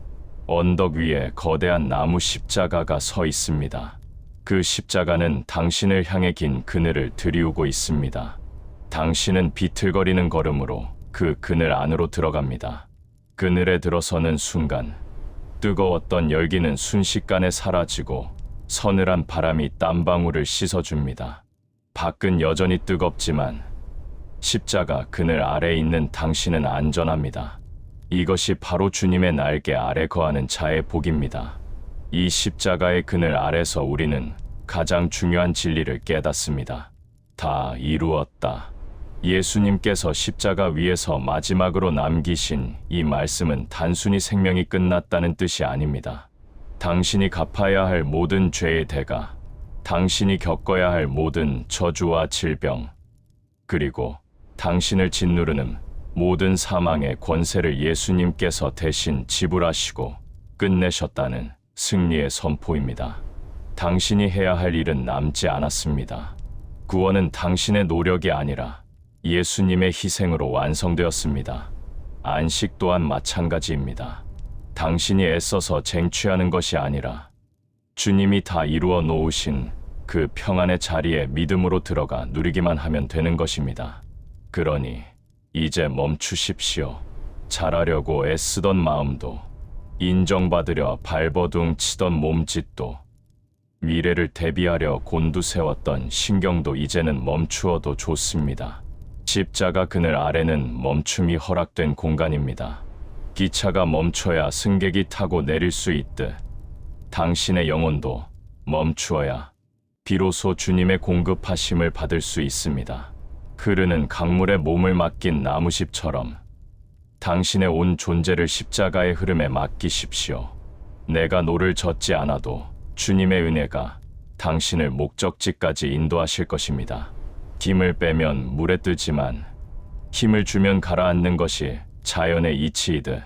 언덕 위에 거대한 나무 십자가가 서 있습니다. 그 십자가는 당신을 향해 긴 그늘을 들이우고 있습니다. 당신은 비틀거리는 걸음으로 그 그늘 안으로 들어갑니다. 그늘에 들어서는 순간 뜨거웠던 열기는 순식간에 사라지고 서늘한 바람이 땀방울을 씻어줍니다. 밖은 여전히 뜨겁지만 십자가 그늘 아래에 있는 당신은 안전합니다. 이것이 바로 주님의 날개 아래 거하는 자의 복입니다. 이 십자가의 그늘 아래서 우리는 가장 중요한 진리를 깨닫습니다. 다 이루었다. 예수님께서 십자가 위에서 마지막으로 남기신 이 말씀은 단순히 생명이 끝났다는 뜻이 아닙니다. 당신이 갚아야 할 모든 죄의 대가, 당신이 겪어야 할 모든 저주와 질병, 그리고 당신을 짓누르는 모든 사망의 권세를 예수님께서 대신 지불하시고 끝내셨다는 승리의 선포입니다. 당신이 해야 할 일은 남지 않았습니다. 구원은 당신의 노력이 아니라 예수님의 희생으로 완성되었습니다. 안식 또한 마찬가지입니다. 당신이 애써서 쟁취하는 것이 아니라 주님이 다 이루어 놓으신 그 평안의 자리에 믿음으로 들어가 누리기만 하면 되는 것입니다. 그러니 이제 멈추십시오. 잘하려고 애쓰던 마음도, 인정받으려 발버둥 치던 몸짓도, 미래를 대비하려 곤두세웠던 신경도 이제는 멈추어도 좋습니다. 십자가 그늘 아래는 멈춤이 허락된 공간입니다. 기차가 멈춰야 승객이 타고 내릴 수 있듯 당신의 영혼도 멈추어야 비로소 주님의 공급하심을 받을 수 있습니다. 흐르는 강물에 몸을 맡긴 나무십처럼 당신의 온 존재를 십자가의 흐름에 맡기십시오. 내가 노를 젓지 않아도 주님의 은혜가 당신을 목적지까지 인도하실 것입니다. 힘을 빼면 물에 뜨지만 힘을 주면 가라앉는 것이 자연의 이치이듯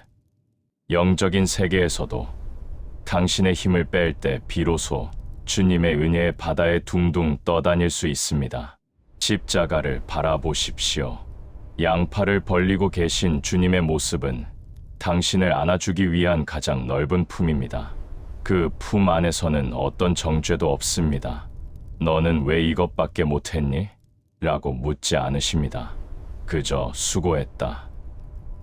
영적인 세계에서도 당신의 힘을 뺄 때 비로소 주님의 은혜의 바다에 둥둥 떠다닐 수 있습니다. 십자가를 바라보십시오. 양팔을 벌리고 계신 주님의 모습은 당신을 안아주기 위한 가장 넓은 품입니다. 그 품 안에서는 어떤 정죄도 없습니다. 너는 왜 이것밖에 못했니? 라고 묻지 않으십니다. 그저 수고했다.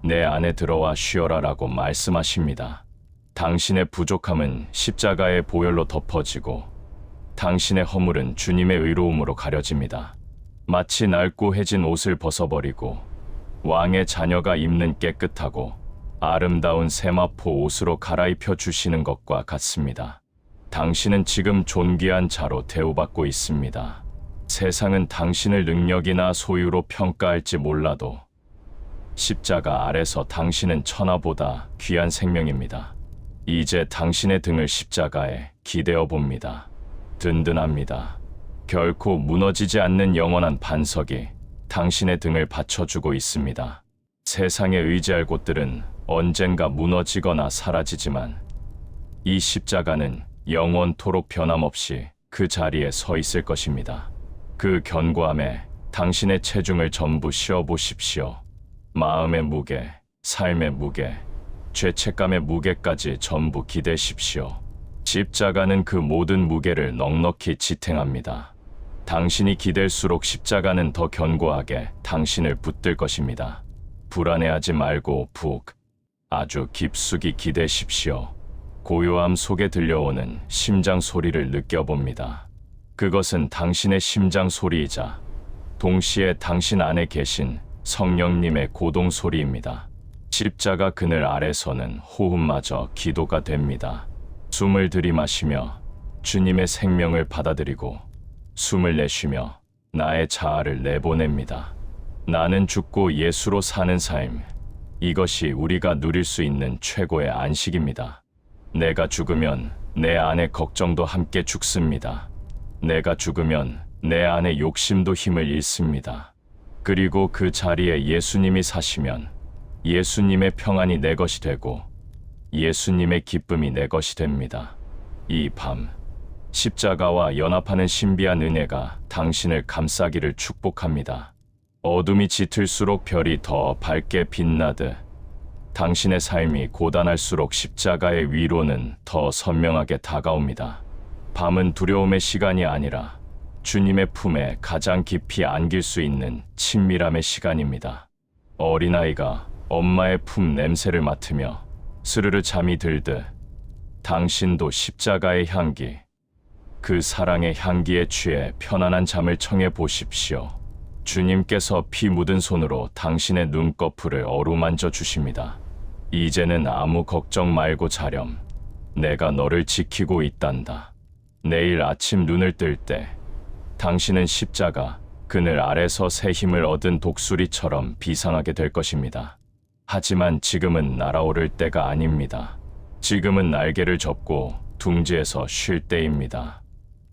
내 안에 들어와 쉬어라 라고 말씀하십니다. 당신의 부족함은 십자가의 보혈로 덮어지고 당신의 허물은 주님의 의로움으로 가려집니다. 마치 낡고 해진 옷을 벗어버리고 왕의 자녀가 입는 깨끗하고 아름다운 세마포 옷으로 갈아입혀 주시는 것과 같습니다. 당신은 지금 존귀한 자로 대우받고 있습니다. 세상은 당신을 능력이나 소유로 평가할지 몰라도 십자가 아래서 당신은 천하보다 귀한 생명입니다. 이제 당신의 등을 십자가에 기대어 봅니다. 든든합니다. 결코 무너지지 않는 영원한 반석이 당신의 등을 받쳐주고 있습니다. 세상에 의지할 곳들은 언젠가 무너지거나 사라지지만 이 십자가는 영원토록 변함없이 그 자리에 서 있을 것입니다. 그 견고함에 당신의 체중을 전부 씌워보십시오. 마음의 무게, 삶의 무게, 죄책감의 무게까지 전부 기대십시오. 십자가는 그 모든 무게를 넉넉히 지탱합니다. 당신이 기댈수록 십자가는 더 견고하게 당신을 붙들 것입니다. 불안해하지 말고 아주 깊숙이 기대십시오. 고요함 속에 들려오는 심장 소리를 느껴봅니다. 그것은 당신의 심장 소리이자 동시에 당신 안에 계신 성령님의 고동 소리입니다. 십자가 그늘 아래서는 호흡마저 기도가 됩니다. 숨을 들이마시며 주님의 생명을 받아들이고 숨을 내쉬며 나의 자아를 내보냅니다. 나는 죽고 예수로 사는 삶, 이것이 우리가 누릴 수 있는 최고의 안식입니다. 내가 죽으면 내 안의 걱정도 함께 죽습니다. 내가 죽으면 내 안의 욕심도 힘을 잃습니다. 그리고 그 자리에 예수님이 사시면 예수님의 평안이 내 것이 되고 예수님의 기쁨이 내 것이 됩니다. 이 밤 십자가와 연합하는 신비한 은혜가 당신을 감싸기를 축복합니다. 어둠이 짙을수록 별이 더 밝게 빛나듯 당신의 삶이 고단할수록 십자가의 위로는 더 선명하게 다가옵니다. 밤은 두려움의 시간이 아니라 주님의 품에 가장 깊이 안길 수 있는 친밀함의 시간입니다. 어린아이가 엄마의 품 냄새를 맡으며 스르르 잠이 들듯 당신도 십자가의 향기, 그 사랑의 향기에 취해 편안한 잠을 청해 보십시오. 주님께서 피 묻은 손으로 당신의 눈꺼풀을 어루만져 주십니다. 이제는 아무 걱정 말고 자렴. 내가 너를 지키고 있단다. 내일 아침 눈을 뜰 때 당신은 십자가 그늘 아래서 새 힘을 얻은 독수리처럼 비상하게 될 것입니다. 하지만 지금은 날아오를 때가 아닙니다. 지금은 날개를 접고 둥지에서 쉴 때입니다.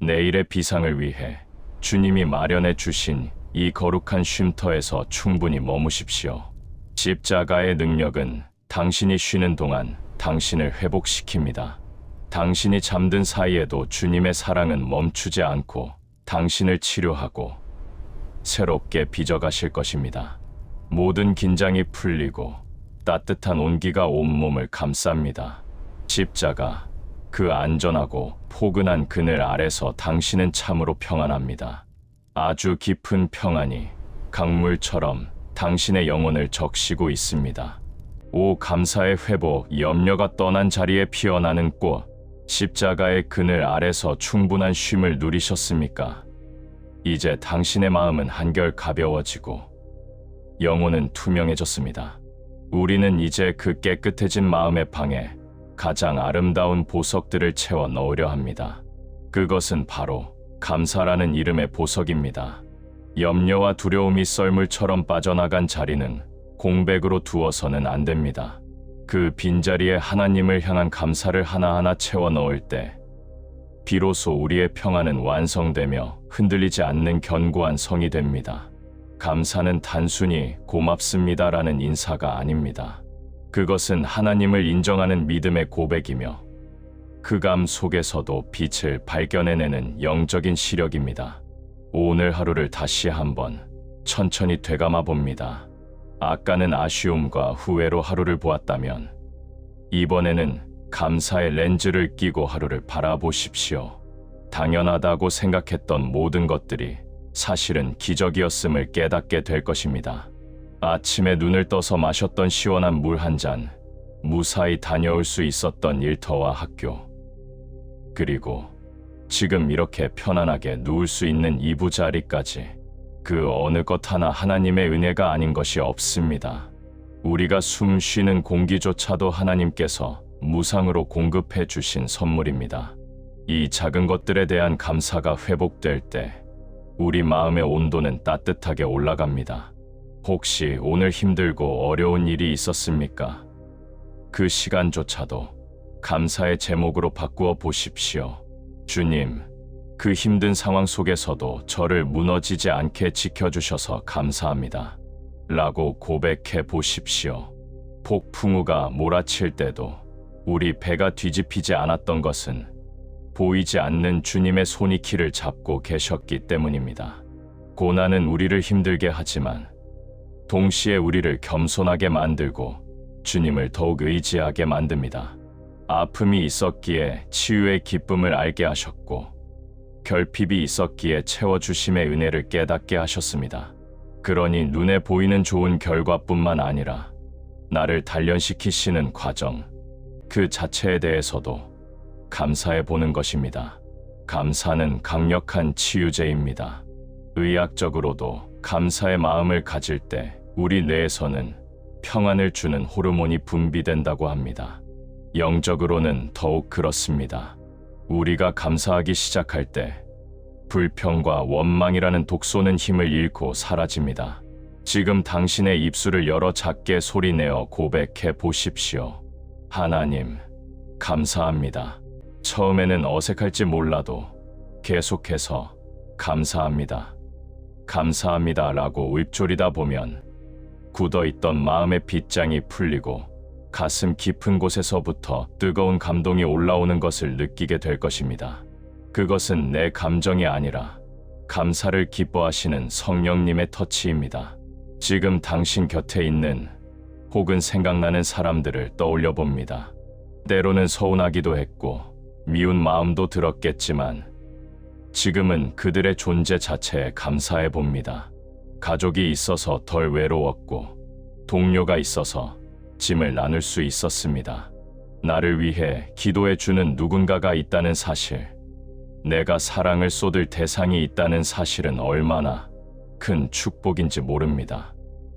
내일의 비상을 위해 주님이 마련해 주신 이 거룩한 쉼터에서 충분히 머무십시오. 십자가의 능력은 당신이 쉬는 동안 당신을 회복시킵니다. 당신이 잠든 사이에도 주님의 사랑은 멈추지 않고 당신을 치료하고 새롭게 빚어가실 것입니다. 모든 긴장이 풀리고 따뜻한 온기가 온몸을 감쌉니다. 십자가, 그 안전하고 포근한 그늘 아래서 당신은 참으로 평안합니다. 아주 깊은 평안이 강물처럼 당신의 영혼을 적시고 있습니다. 오 감사의 회복, 염려가 떠난 자리에 피어나는 꽃, 십자가의 그늘 아래서 충분한 쉼을 누리셨습니까? 이제 당신의 마음은 한결 가벼워지고 영혼은 투명해졌습니다. 우리는 이제 그 깨끗해진 마음의 방에 가장 아름다운 보석들을 채워 넣으려 합니다. 그것은 바로 감사라는 이름의 보석입니다. 염려와 두려움이 썰물처럼 빠져나간 자리는 공백으로 두어서는 안 됩니다. 그 빈자리에 하나님을 향한 감사를 하나하나 채워 넣을 때 비로소 우리의 평안은 완성되며 흔들리지 않는 견고한 성이 됩니다. 감사는 단순히 고맙습니다라는 인사가 아닙니다. 그것은 하나님을 인정하는 믿음의 고백이며 흑암 속에서도 빛을 발견해내는 영적인 시력입니다. 오늘 하루를 다시 한번 천천히 되감아 봅니다. 아까는 아쉬움과 후회로 하루를 보았다면 이번에는 감사의 렌즈를 끼고 하루를 바라보십시오. 당연하다고 생각했던 모든 것들이 사실은 기적이었음을 깨닫게 될 것입니다. 아침에 눈을 떠서 마셨던 시원한 물 한 잔, 무사히 다녀올 수 있었던 일터와 학교, 그리고 지금 이렇게 편안하게 누울 수 있는 이부자리까지, 그 어느 것 하나 하나님의 은혜가 아닌 것이 없습니다. 우리가 숨 쉬는 공기조차도 하나님께서 무상으로 공급해 주신 선물입니다. 이 작은 것들에 대한 감사가 회복될 때 우리 마음의 온도는 따뜻하게 올라갑니다. 혹시 오늘 힘들고 어려운 일이 있었습니까? 그 시간조차도 감사의 제목으로 바꾸어 보십시오. 주님, 그 힘든 상황 속에서도 저를 무너지지 않게 지켜주셔서 감사합니다. 라고 고백해 보십시오. 폭풍우가 몰아칠 때도 우리 배가 뒤집히지 않았던 것은 보이지 않는 주님의 손이 키를 잡고 계셨기 때문입니다. 고난은 우리를 힘들게 하지만 동시에 우리를 겸손하게 만들고 주님을 더욱 의지하게 만듭니다. 아픔이 있었기에 치유의 기쁨을 알게 하셨고 결핍이 있었기에 채워주심의 은혜를 깨닫게 하셨습니다. 그러니 눈에 보이는 좋은 결과뿐만 아니라 나를 단련시키시는 과정, 그 자체에 대해서도 감사해 보는 것입니다. 감사는 강력한 치유제입니다. 의학적으로도 감사의 마음을 가질 때 우리 뇌에서는 평안을 주는 호르몬이 분비된다고 합니다. 영적으로는 더욱 그렇습니다. 우리가 감사하기 시작할 때 불평과 원망이라는 독소는 힘을 잃고 사라집니다. 지금 당신의 입술을 열어 작게 소리내어 고백해 보십시오. 하나님, 감사합니다. 처음에는 어색할지 몰라도 계속해서 감사합니다. 감사합니다라고 읊조리다 보면 굳어있던 마음의 빗장이 풀리고 가슴 깊은 곳에서부터 뜨거운 감동이 올라오는 것을 느끼게 될 것입니다. 그것은 내 감정이 아니라 감사를 기뻐하시는 성령님의 터치입니다. 지금 당신 곁에 있는 혹은 생각나는 사람들을 떠올려 봅니다. 때로는 서운하기도 했고 미운 마음도 들었겠지만 지금은 그들의 존재 자체에 감사해 봅니다. 가족이 있어서 덜 외로웠고 동료가 있어서 짐을 나눌 수 있었습니다. 나를 위해 기도해 주는 누군가가 있다는 사실, 내가 사랑을 쏟을 대상이 있다는 사실은 얼마나 큰 축복인지 모릅니다.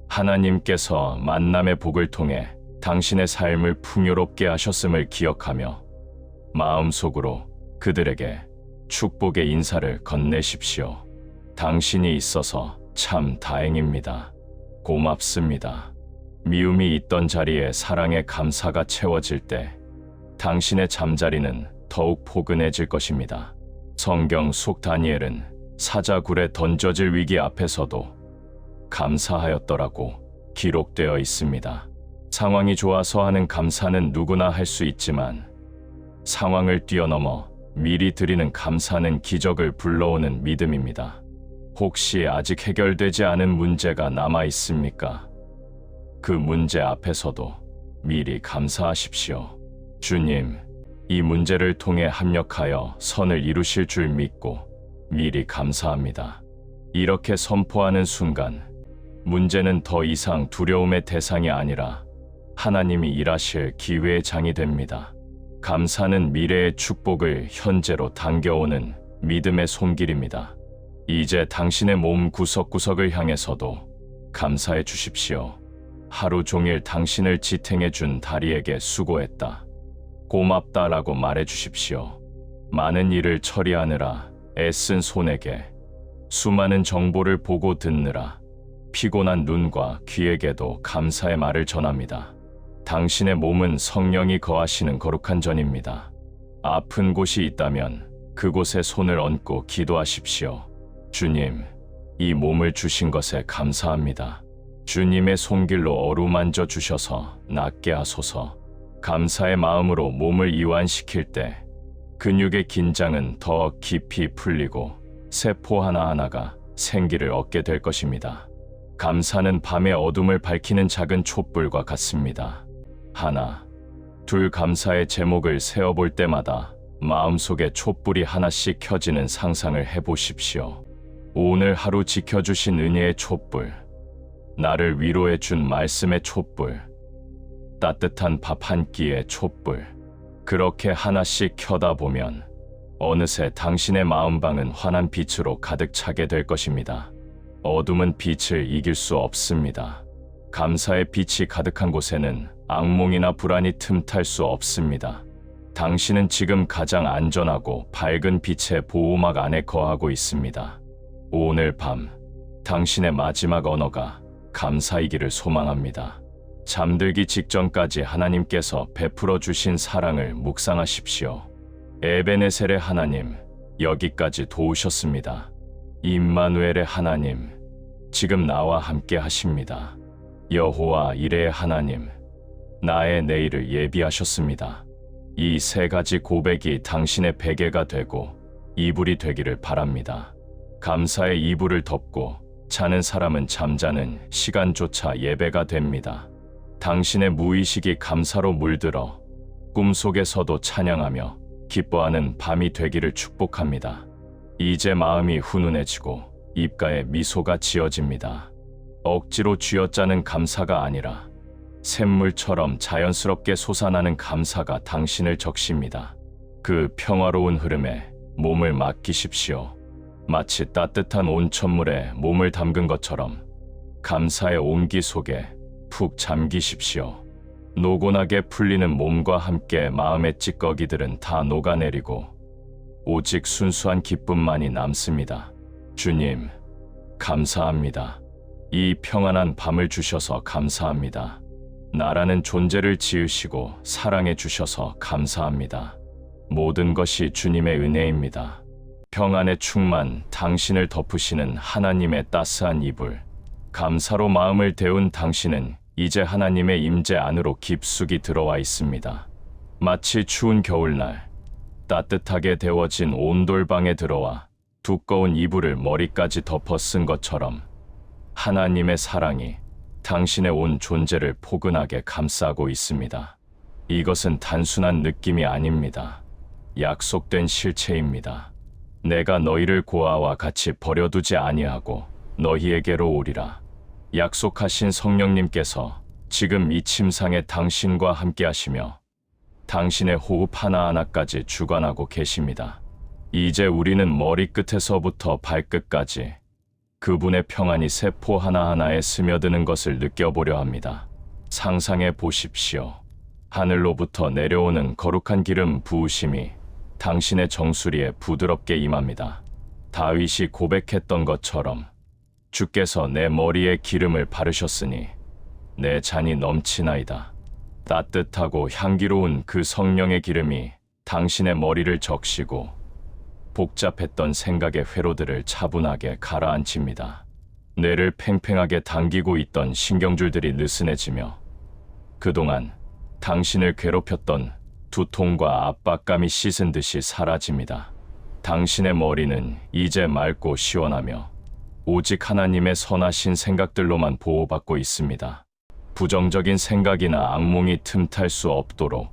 하나님께서 만남의 복을 통해 당신의 삶을 풍요롭게 하셨음을 기억하며 마음속으로 그들에게 축복의 인사를 건네십시오. 당신이 있어서 참 다행입니다. 고맙습니다. 미움이 있던 자리에 사랑의 감사가 채워질 때 당신의 잠자리는 더욱 포근해질 것입니다. 성경 속 다니엘은 사자굴에 던져질 위기 앞에서도 감사하였더라고 기록되어 있습니다. 상황이 좋아서 하는 감사는 누구나 할 수 있지만 상황을 뛰어넘어 미리 드리는 감사는 기적을 불러오는 믿음입니다. 혹시 아직 해결되지 않은 문제가 남아 있습니까? 그 문제 앞에서도 미리 감사하십시오. 주님, 이 문제를 통해 합력하여 선을 이루실 줄 믿고 미리 감사합니다. 이렇게 선포하는 순간 문제는 더 이상 두려움의 대상이 아니라 하나님이 일하실 기회의 장이 됩니다. 감사는 미래의 축복을 현재로 당겨오는 믿음의 손길입니다. 이제 당신의 몸 구석구석을 향해서도 감사해 주십시오. 하루 종일 당신을 지탱해 준 다리에게 수고했다. 고맙다라고 말해 주십시오. 많은 일을 처리하느라 애쓴 손에게, 수많은 정보를 보고 듣느라 피곤한 눈과 귀에게도 감사의 말을 전합니다. 당신의 몸은 성령이 거하시는 거룩한 전입니다. 아픈 곳이 있다면 그곳에 손을 얹고 기도하십시오. 주님, 이 몸을 주신 것에 감사합니다. 주님의 손길로 어루만져 주셔서 낫게 하소서. 감사의 마음으로 몸을 이완시킬 때 근육의 긴장은 더 깊이 풀리고 세포 하나하나가 생기를 얻게 될 것입니다. 감사는 밤의 어둠을 밝히는 작은 촛불과 같습니다. 하나, 둘 감사의 제목을 세어볼 때마다 마음속에 촛불이 하나씩 켜지는 상상을 해보십시오. 오늘 하루 지켜주신 은혜의 촛불, 나를 위로해 준 말씀의 촛불, 따뜻한 밥 한 끼의 촛불. 그렇게 하나씩 켜다 보면 어느새 당신의 마음방은 환한 빛으로 가득 차게 될 것입니다. 어둠은 빛을 이길 수 없습니다. 감사의 빛이 가득한 곳에는 악몽이나 불안이 틈탈 수 없습니다. 당신은 지금 가장 안전하고 밝은 빛의 보호막 안에 거하고 있습니다. 오늘 밤 당신의 마지막 언어가 감사이기를 소망합니다. 잠들기 직전까지 하나님께서 베풀어 주신 사랑을 묵상하십시오. 에베네셀의 하나님, 여기까지 도우셨습니다. 임마누엘의 하나님, 지금 나와 함께 하십니다. 여호와 이레의 하나님, 나의 내일을 예비하셨습니다. 이 세 가지 고백이 당신의 베개가 되고 이불이 되기를 바랍니다. 감사의 이불을 덮고 자는 사람은 잠자는 시간조차 예배가 됩니다. 당신의 무의식이 감사로 물들어 꿈속에서도 찬양하며 기뻐하는 밤이 되기를 축복합니다. 이제 마음이 훈훈해지고 입가에 미소가 지어집니다. 억지로 쥐어짜는 감사가 아니라 샘물처럼 자연스럽게 솟아나는 감사가 당신을 적십니다. 그 평화로운 흐름에 몸을 맡기십시오. 마치 따뜻한 온천물에 몸을 담근 것처럼 감사의 온기 속에 푹 잠기십시오. 노곤하게 풀리는 몸과 함께 마음의 찌꺼기들은 다 녹아내리고 오직 순수한 기쁨만이 남습니다. 주님, 감사합니다. 이 평안한 밤을 주셔서 감사합니다. 나라는 존재를 지으시고 사랑해 주셔서 감사합니다. 모든 것이 주님의 은혜입니다. 평안의 충만, 당신을 덮으시는 하나님의 따스한 이불, 감사로 마음을 데운 당신은 이제 하나님의 임재 안으로 깊숙이 들어와 있습니다. 마치 추운 겨울날 따뜻하게 데워진 온돌방에 들어와 두꺼운 이불을 머리까지 덮어 쓴 것처럼 하나님의 사랑이 당신의 온 존재를 포근하게 감싸고 있습니다. 이것은 단순한 느낌이 아닙니다. 약속된 실체입니다. 내가 너희를 고아와 같이 버려두지 아니하고 너희에게로 오리라. 약속하신 성령님께서 지금 이 침상에 당신과 함께 하시며 당신의 호흡 하나하나까지 주관하고 계십니다. 이제 우리는 머리끝에서부터 발끝까지 그분의 평안이 세포 하나하나에 스며드는 것을 느껴보려 합니다. 상상해 보십시오. 하늘로부터 내려오는 거룩한 기름 부으심이 당신의 정수리에 부드럽게 임합니다. 다윗이 고백했던 것처럼 주께서 내 머리에 기름을 바르셨으니 내 잔이 넘치나이다. 따뜻하고 향기로운 그 성령의 기름이 당신의 머리를 적시고 복잡했던 생각의 회로들을 차분하게 가라앉힙니다. 뇌를 팽팽하게 당기고 있던 신경줄들이 느슨해지며 그동안 당신을 괴롭혔던 두통과 압박감이 씻은 듯이 사라집니다. 당신의 머리는 이제 맑고 시원하며 오직 하나님의 선하신 생각들로만 보호받고 있습니다. 부정적인 생각이나 악몽이 틈탈 수 없도록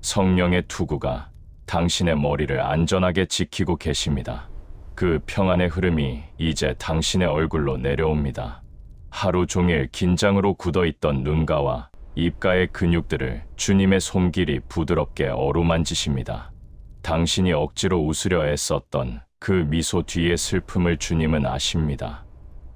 성령의 투구가 당신의 머리를 안전하게 지키고 계십니다. 그 평안의 흐름이 이제 당신의 얼굴로 내려옵니다. 하루 종일 긴장으로 굳어있던 눈가와 입가의 근육들을 주님의 손길이 부드럽게 어루만지십니다. 당신이 억지로 웃으려 애썼던 그 미소 뒤의 슬픔을 주님은 아십니다.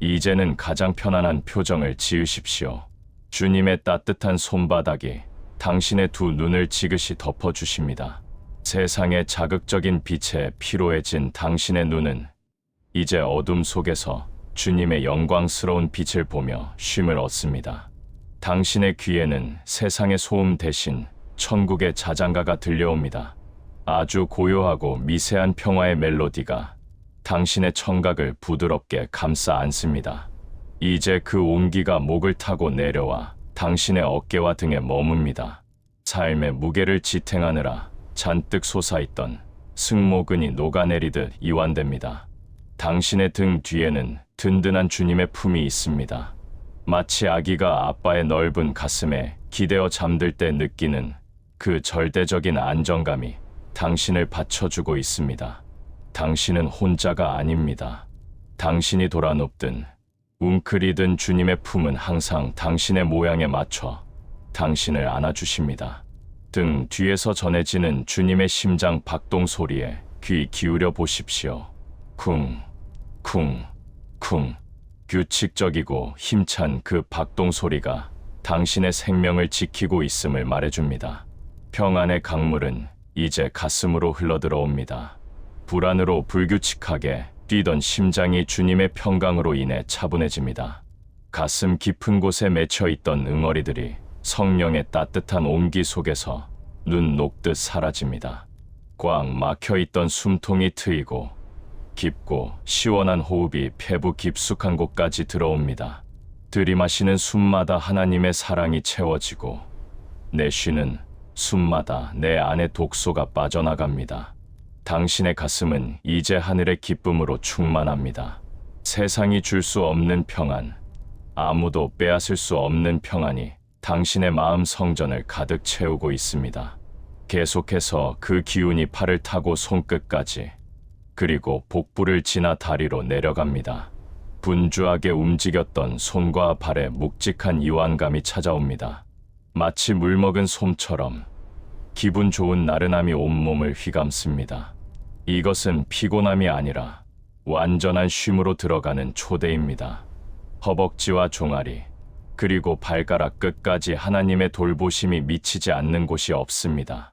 이제는 가장 편안한 표정을 지으십시오. 주님의 따뜻한 손바닥이 당신의 두 눈을 지그시 덮어주십니다. 세상의 자극적인 빛에 피로해진 당신의 눈은 이제 어둠 속에서 주님의 영광스러운 빛을 보며 쉼을 얻습니다. 당신의 귀에는 세상의 소음 대신 천국의 자장가가 들려옵니다. 아주 고요하고 미세한 평화의 멜로디가 당신의 청각을 부드럽게 감싸 안습니다. 이제 그 온기가 목을 타고 내려와 당신의 어깨와 등에 머뭅니다. 삶의 무게를 지탱하느라 잔뜩 솟아있던 승모근이 녹아내리듯 이완됩니다. 당신의 등 뒤에는 든든한 주님의 품이 있습니다. 마치 아기가 아빠의 넓은 가슴에 기대어 잠들 때 느끼는 그 절대적인 안정감이 당신을 받쳐주고 있습니다. 당신은 혼자가 아닙니다. 당신이 돌아눕든 웅크리든 주님의 품은 항상 당신의 모양에 맞춰 당신을 안아주십니다. 등 뒤에서 전해지는 주님의 심장 박동 소리에 귀 기울여 보십시오. 쿵, 쿵, 쿵. 규칙적이고 힘찬 그 박동 소리가 당신의 생명을 지키고 있음을 말해줍니다. 평안의 강물은 이제 가슴으로 흘러들어옵니다. 불안으로 불규칙하게 뛰던 심장이 주님의 평강으로 인해 차분해집니다. 가슴 깊은 곳에 맺혀있던 응어리들이 성령의 따뜻한 온기 속에서 눈 녹듯 사라집니다. 꽉 막혀있던 숨통이 트이고 깊고 시원한 호흡이 폐부 깊숙한 곳까지 들어옵니다. 들이마시는 숨마다 하나님의 사랑이 채워지고 내쉬는 숨마다 내 안의 독소가 빠져나갑니다. 당신의 가슴은 이제 하늘의 기쁨으로 충만합니다. 세상이 줄 수 없는 평안, 아무도 빼앗을 수 없는 평안이 당신의 마음 성전을 가득 채우고 있습니다. 계속해서 그 기운이 팔을 타고 손끝까지 그리고 복부를 지나 다리로 내려갑니다. 분주하게 움직였던 손과 발에 묵직한 이완감이 찾아옵니다. 마치 물먹은 솜처럼 기분 좋은 나른함이 온몸을 휘감습니다. 이것은 피곤함이 아니라 완전한 쉼으로 들어가는 초대입니다. 허벅지와 종아리, 그리고 발가락 끝까지 하나님의 돌보심이 미치지 않는 곳이 없습니다.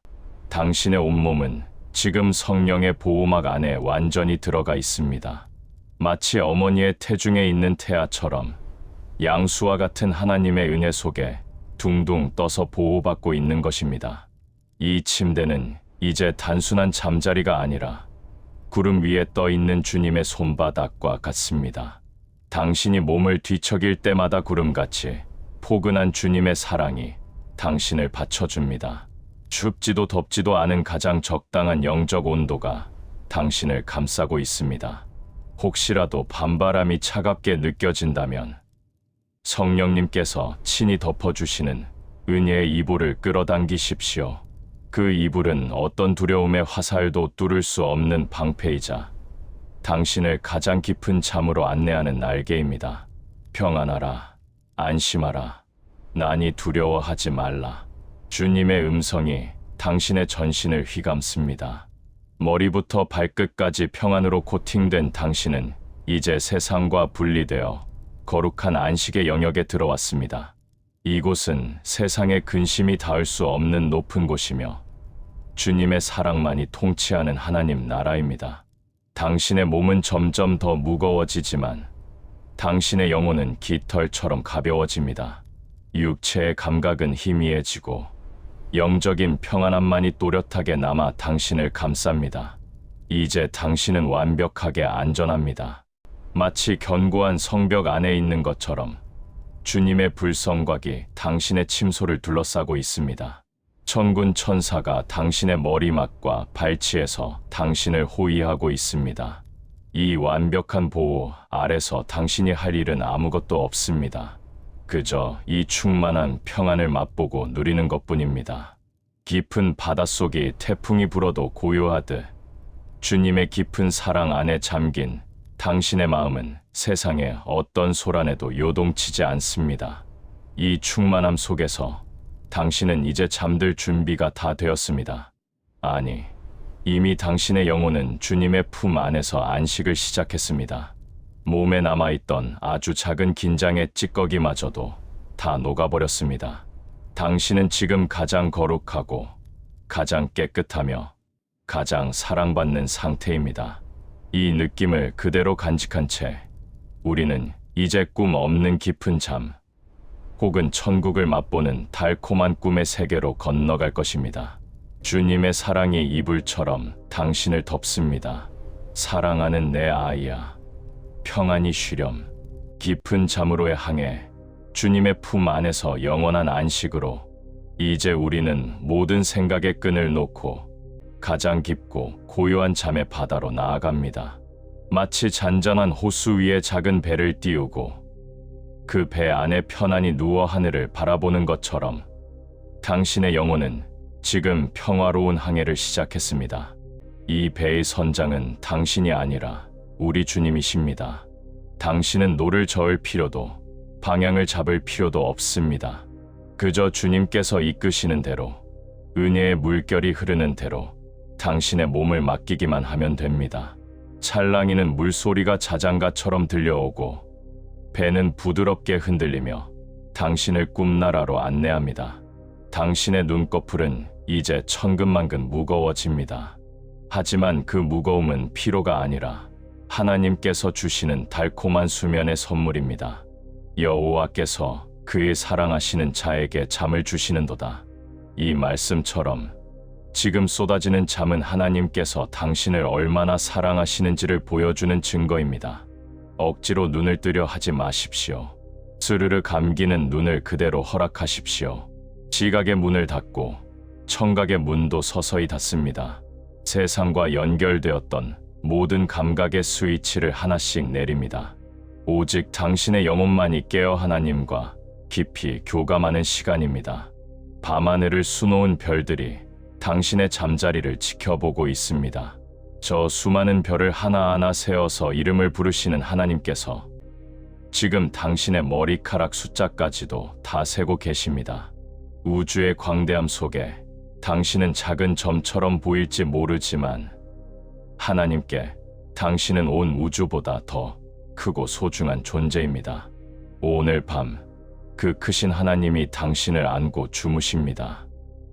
당신의 온몸은 지금 성령의 보호막 안에 완전히 들어가 있습니다. 마치 어머니의 태중에 있는 태아처럼 양수와 같은 하나님의 은혜 속에 둥둥 떠서 보호받고 있는 것입니다. 이 침대는 이제 단순한 잠자리가 아니라 구름 위에 떠 있는 주님의 손바닥과 같습니다. 당신이 몸을 뒤척일 때마다 구름같이 포근한 주님의 사랑이 당신을 받쳐줍니다. 춥지도 덥지도 않은 가장 적당한 영적 온도가 당신을 감싸고 있습니다. 혹시라도 밤바람이 차갑게 느껴진다면 성령님께서 친히 덮어주시는 은혜의 이불을 끌어당기십시오. 그 이불은 어떤 두려움의 화살도 뚫을 수 없는 방패이자 당신을 가장 깊은 잠으로 안내하는 날개입니다. 평안하라, 안심하라, 난이 두려워하지 말라. 주님의 음성이 당신의 전신을 휘감습니다. 머리부터 발끝까지 평안으로 코팅된 당신은 이제 세상과 분리되어 거룩한 안식의 영역에 들어왔습니다. 이곳은 세상의 근심이 닿을 수 없는 높은 곳이며 주님의 사랑만이 통치하는 하나님 나라입니다. 당신의 몸은 점점 더 무거워지지만 당신의 영혼은 깃털처럼 가벼워집니다. 육체의 감각은 희미해지고 영적인 평안함만이 또렷하게 남아 당신을 감쌉니다. 이제 당신은 완벽하게 안전합니다. 마치 견고한 성벽 안에 있는 것처럼 주님의 불성곽이 당신의 침소를 둘러싸고 있습니다. 천군 천사가 당신의 머리맡과 발치에서 당신을 호위하고 있습니다. 이 완벽한 보호 아래서 당신이 할 일은 아무것도 없습니다. 그저 이 충만한 평안을 맛보고 누리는 것뿐입니다. 깊은 바닷속이 태풍이 불어도 고요하듯 주님의 깊은 사랑 안에 잠긴 당신의 마음은 세상의 어떤 소란에도 요동치지 않습니다. 이 충만함 속에서 당신은 이제 잠들 준비가 다 되었습니다. 아니, 이미 당신의 영혼은 주님의 품 안에서 안식을 시작했습니다. 몸에 남아있던 아주 작은 긴장의 찌꺼기마저도 다 녹아버렸습니다. 당신은 지금 가장 거룩하고 가장 깨끗하며 가장 사랑받는 상태입니다. 이 느낌을 그대로 간직한 채 우리는 이제 꿈 없는 깊은 잠 혹은 천국을 맛보는 달콤한 꿈의 세계로 건너갈 것입니다. 주님의 사랑이 이불처럼 당신을 덮습니다. 사랑하는 내 아이야, 평안히 쉬렴. 깊은 잠으로의 항해, 주님의 품 안에서 영원한 안식으로 이제 우리는 모든 생각의 끈을 놓고 가장 깊고 고요한 잠의 바다로 나아갑니다. 마치 잔잔한 호수 위에 작은 배를 띄우고 그 배 안에 편안히 누워 하늘을 바라보는 것처럼 당신의 영혼은 지금 평화로운 항해를 시작했습니다. 이 배의 선장은 당신이 아니라 우리 주님이십니다. 당신은 노를 저을 필요도 방향을 잡을 필요도 없습니다. 그저 주님께서 이끄시는 대로, 은혜의 물결이 흐르는 대로 당신의 몸을 맡기기만 하면 됩니다. 찰랑이는 물소리가 자장가처럼 들려오고 배는 부드럽게 흔들리며 당신을 꿈나라로 안내합니다. 당신의 눈꺼풀은 이제 천근만근 무거워집니다. 하지만 그 무거움은 피로가 아니라 하나님께서 주시는 달콤한 수면의 선물입니다. 여호와께서 그의 사랑하시는 자에게 잠을 주시는도다. 이 말씀처럼 지금 쏟아지는 잠은 하나님께서 당신을 얼마나 사랑하시는지를 보여주는 증거입니다. 억지로 눈을 뜨려 하지 마십시오. 스르르 감기는 눈을 그대로 허락하십시오. 지각의 문을 닫고 청각의 문도 서서히 닫습니다. 세상과 연결되었던 모든 감각의 스위치를 하나씩 내립니다. 오직 당신의 영혼만이 깨어 하나님과 깊이 교감하는 시간입니다. 밤하늘을 수놓은 별들이 당신의 잠자리를 지켜보고 있습니다. 저 수많은 별을 하나하나 세어서 이름을 부르시는 하나님께서 지금 당신의 머리카락 숫자까지도 다 세고 계십니다. 우주의 광대함 속에 당신은 작은 점처럼 보일지 모르지만 하나님께 당신은 온 우주보다 더 크고 소중한 존재입니다. 오늘 밤 그 크신 하나님이 당신을 안고 주무십니다.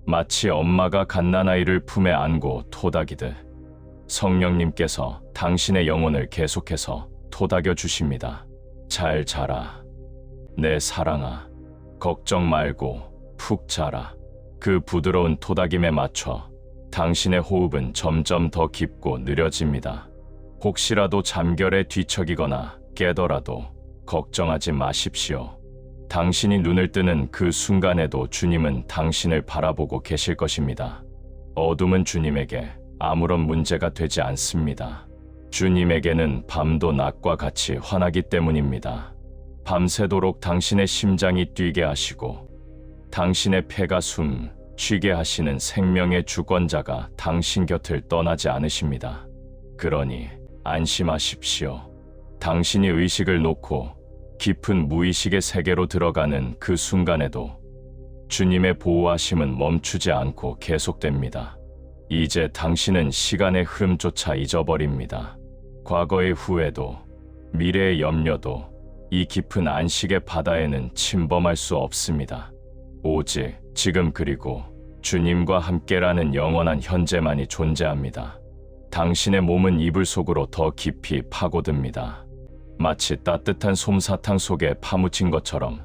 마치 엄마가 갓난아이를 품에 안고 토닥이듯 성령님께서 당신의 영혼을 계속해서 토닥여 주십니다. 잘 자라. 내 사랑아. 걱정 말고 푹 자라. 그 부드러운 토닥임에 맞춰 당신의 호흡은 점점 더 깊고 느려집니다. 혹시라도 잠결에 뒤척이거나 깨더라도 걱정하지 마십시오. 당신이 눈을 뜨는 그 순간에도 주님은 당신을 바라보고 계실 것입니다. 어둠은 주님에게 아무런 문제가 되지 않습니다. 주님에게는 밤도 낮과 같이 환하기 때문입니다. 밤새도록 당신의 심장이 뛰게 하시고 당신의 폐가 숨 쉬게 하시는 생명의 주권자가 당신 곁을 떠나지 않으십니다. 그러니 안심하십시오. 당신이 의식을 놓고 깊은 무의식의 세계로 들어가는 그 순간에도 주님의 보호하심은 멈추지 않고 계속됩니다. 이제 당신은 시간의 흐름조차 잊어버립니다. 과거의 후회도, 미래의 염려도 이 깊은 안식의 바다에는 침범할 수 없습니다. 오직 지금 그리고 주님과 함께라는 영원한 현재만이 존재합니다. 당신의 몸은 이불 속으로 더 깊이 파고듭니다. 마치 따뜻한 솜사탕 속에 파묻힌 것처럼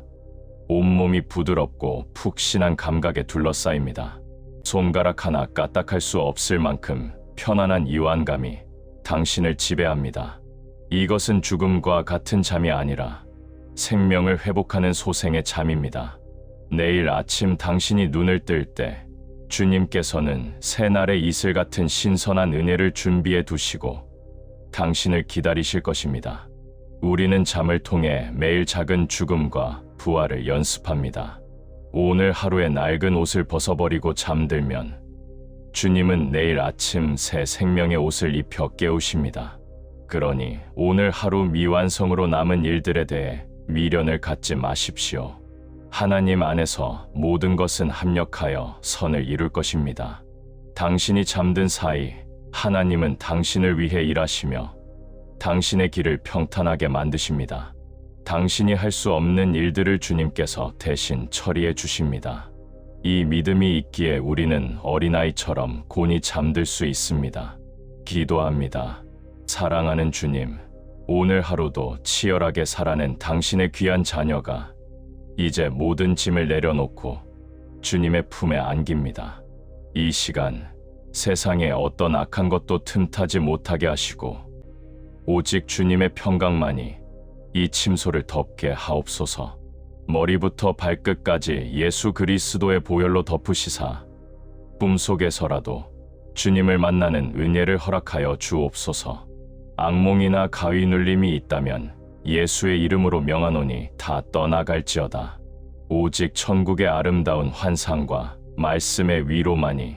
온몸이 부드럽고 푹신한 감각에 둘러싸입니다. 손가락 하나 까딱할 수 없을 만큼 편안한 이완감이 당신을 지배합니다. 이것은 죽음과 같은 잠이 아니라 생명을 회복하는 소생의 잠입니다. 내일 아침 당신이 눈을 뜰 때 주님께서는 새날의 이슬 같은 신선한 은혜를 준비해 두시고 당신을 기다리실 것입니다. 우리는 잠을 통해 매일 작은 죽음과 부활을 연습합니다. 오늘 하루의 낡은 옷을 벗어버리고 잠들면 주님은 내일 아침 새 생명의 옷을 입혀 깨우십니다. 그러니 오늘 하루 미완성으로 남은 일들에 대해 미련을 갖지 마십시오. 하나님 안에서 모든 것은 합력하여 선을 이룰 것입니다. 당신이 잠든 사이 하나님은 당신을 위해 일하시며 당신의 길을 평탄하게 만드십니다. 당신이 할 수 없는 일들을 주님께서 대신 처리해 주십니다. 이 믿음이 있기에 우리는 어린아이처럼 곤히 잠들 수 있습니다. 기도합니다. 사랑하는 주님, 오늘 하루도 치열하게 살아낸 당신의 귀한 자녀가 이제 모든 짐을 내려놓고 주님의 품에 안깁니다. 이 시간 세상에 어떤 악한 것도 틈타지 못하게 하시고 오직 주님의 평강만이 이 침소를 덮게 하옵소서. 머리부터 발끝까지 예수 그리스도의 보혈로 덮으시사 꿈속에서라도 주님을 만나는 은혜를 허락하여 주옵소서. 악몽이나 가위 눌림이 있다면 예수의 이름으로 명하노니 다 떠나갈지어다. 오직 천국의 아름다운 환상과 말씀의 위로만이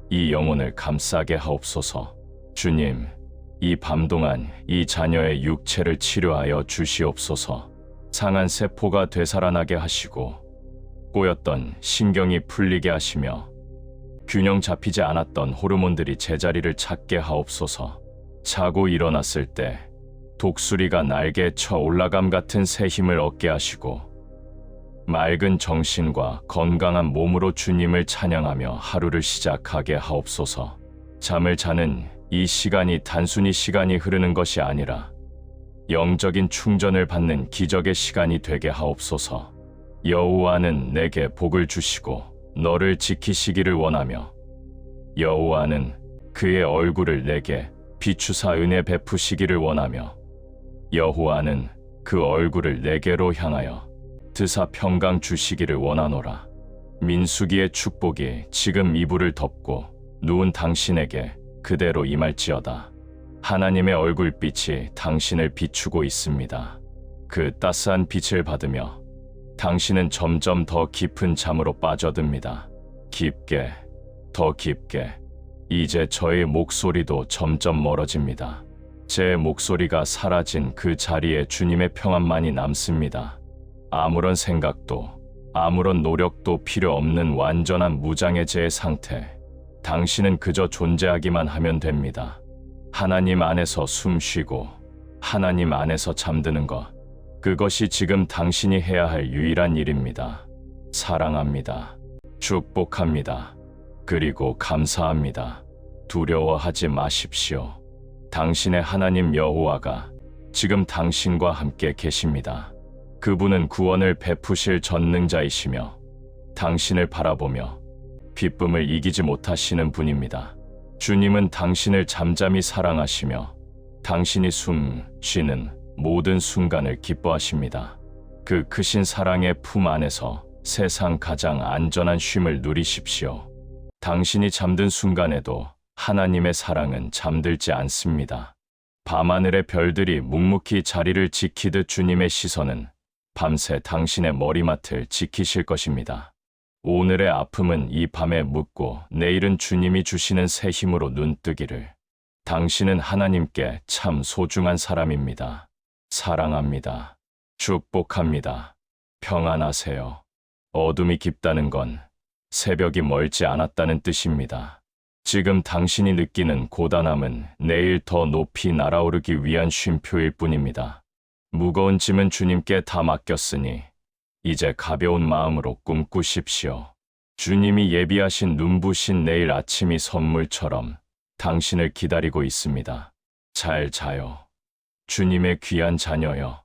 이 영혼을 감싸게 하옵소서. 주님, 이 밤 동안 이 자녀의 육체를 치료하여 주시옵소서. 상한 세포가 되살아나게 하시고 꼬였던 신경이 풀리게 하시며 균형 잡히지 않았던 호르몬들이 제자리를 찾게 하옵소서. 자고 일어났을 때 독수리가 날개에 쳐 올라감 같은 새 힘을 얻게 하시고 맑은 정신과 건강한 몸으로 주님을 찬양하며 하루를 시작하게 하옵소서. 잠을 자는 이 시간이 단순히 시간이 흐르는 것이 아니라 영적인 충전을 받는 기적의 시간이 되게 하옵소서. 여호와는 내게 복을 주시고 너를 지키시기를 원하며 여호와는 그의 얼굴을 내게 비추사 은혜 베푸시기를 원하며 여호와는 그 얼굴을 내게로 향하여 드사 평강 주시기를 원하노라. 민수기의 축복이 지금 이불을 덮고 누운 당신에게 그대로 임할지어다. 하나님의 얼굴빛이 당신을 비추고 있습니다. 그 따스한 빛을 받으며 당신은 점점 더 깊은 잠으로 빠져듭니다. 깊게, 더 깊게. 이제 저의 목소리도 점점 멀어집니다. 제 목소리가 사라진 그 자리에 주님의 평안만이 남습니다. 아무런 생각도, 아무런 노력도 필요 없는 완전한 무장해제의 상태. 당신은 그저 존재하기만 하면 됩니다. 하나님 안에서 숨 쉬고 하나님 안에서 잠드는 것, 그것이 지금 당신이 해야 할 유일한 일입니다. 사랑합니다. 축복합니다. 그리고 감사합니다. 두려워하지 마십시오. 당신의 하나님 여호와가 지금 당신과 함께 계십니다. 그분은 구원을 베푸실 전능자이시며 당신을 바라보며 기쁨을 이기지 못하시는 분입니다. 주님은 당신을 잠잠히 사랑하시며 당신이 숨 쉬는 모든 순간을 기뻐하십니다. 그 크신 사랑의 품 안에서 세상 가장 안전한 쉼을 누리십시오. 당신이 잠든 순간에도 하나님의 사랑은 잠들지 않습니다. 밤하늘의 별들이 묵묵히 자리를 지키듯 주님의 시선은 밤새 당신의 머리맡을 지키실 것입니다. 오늘의 아픔은 이 밤에 묻고 내일은 주님이 주시는 새 힘으로 눈뜨기를. 당신은 하나님께 참 소중한 사람입니다. 사랑합니다. 축복합니다. 평안하세요. 어둠이 깊다는 건 새벽이 멀지 않았다는 뜻입니다. 지금 당신이 느끼는 고단함은 내일 더 높이 날아오르기 위한 쉼표일 뿐입니다. 무거운 짐은 주님께 다 맡겼으니 이제 가벼운 마음으로 꿈꾸십시오. 주님이 예비하신 눈부신 내일 아침이 선물처럼 당신을 기다리고 있습니다. 잘 자요. 주님의 귀한 자녀여.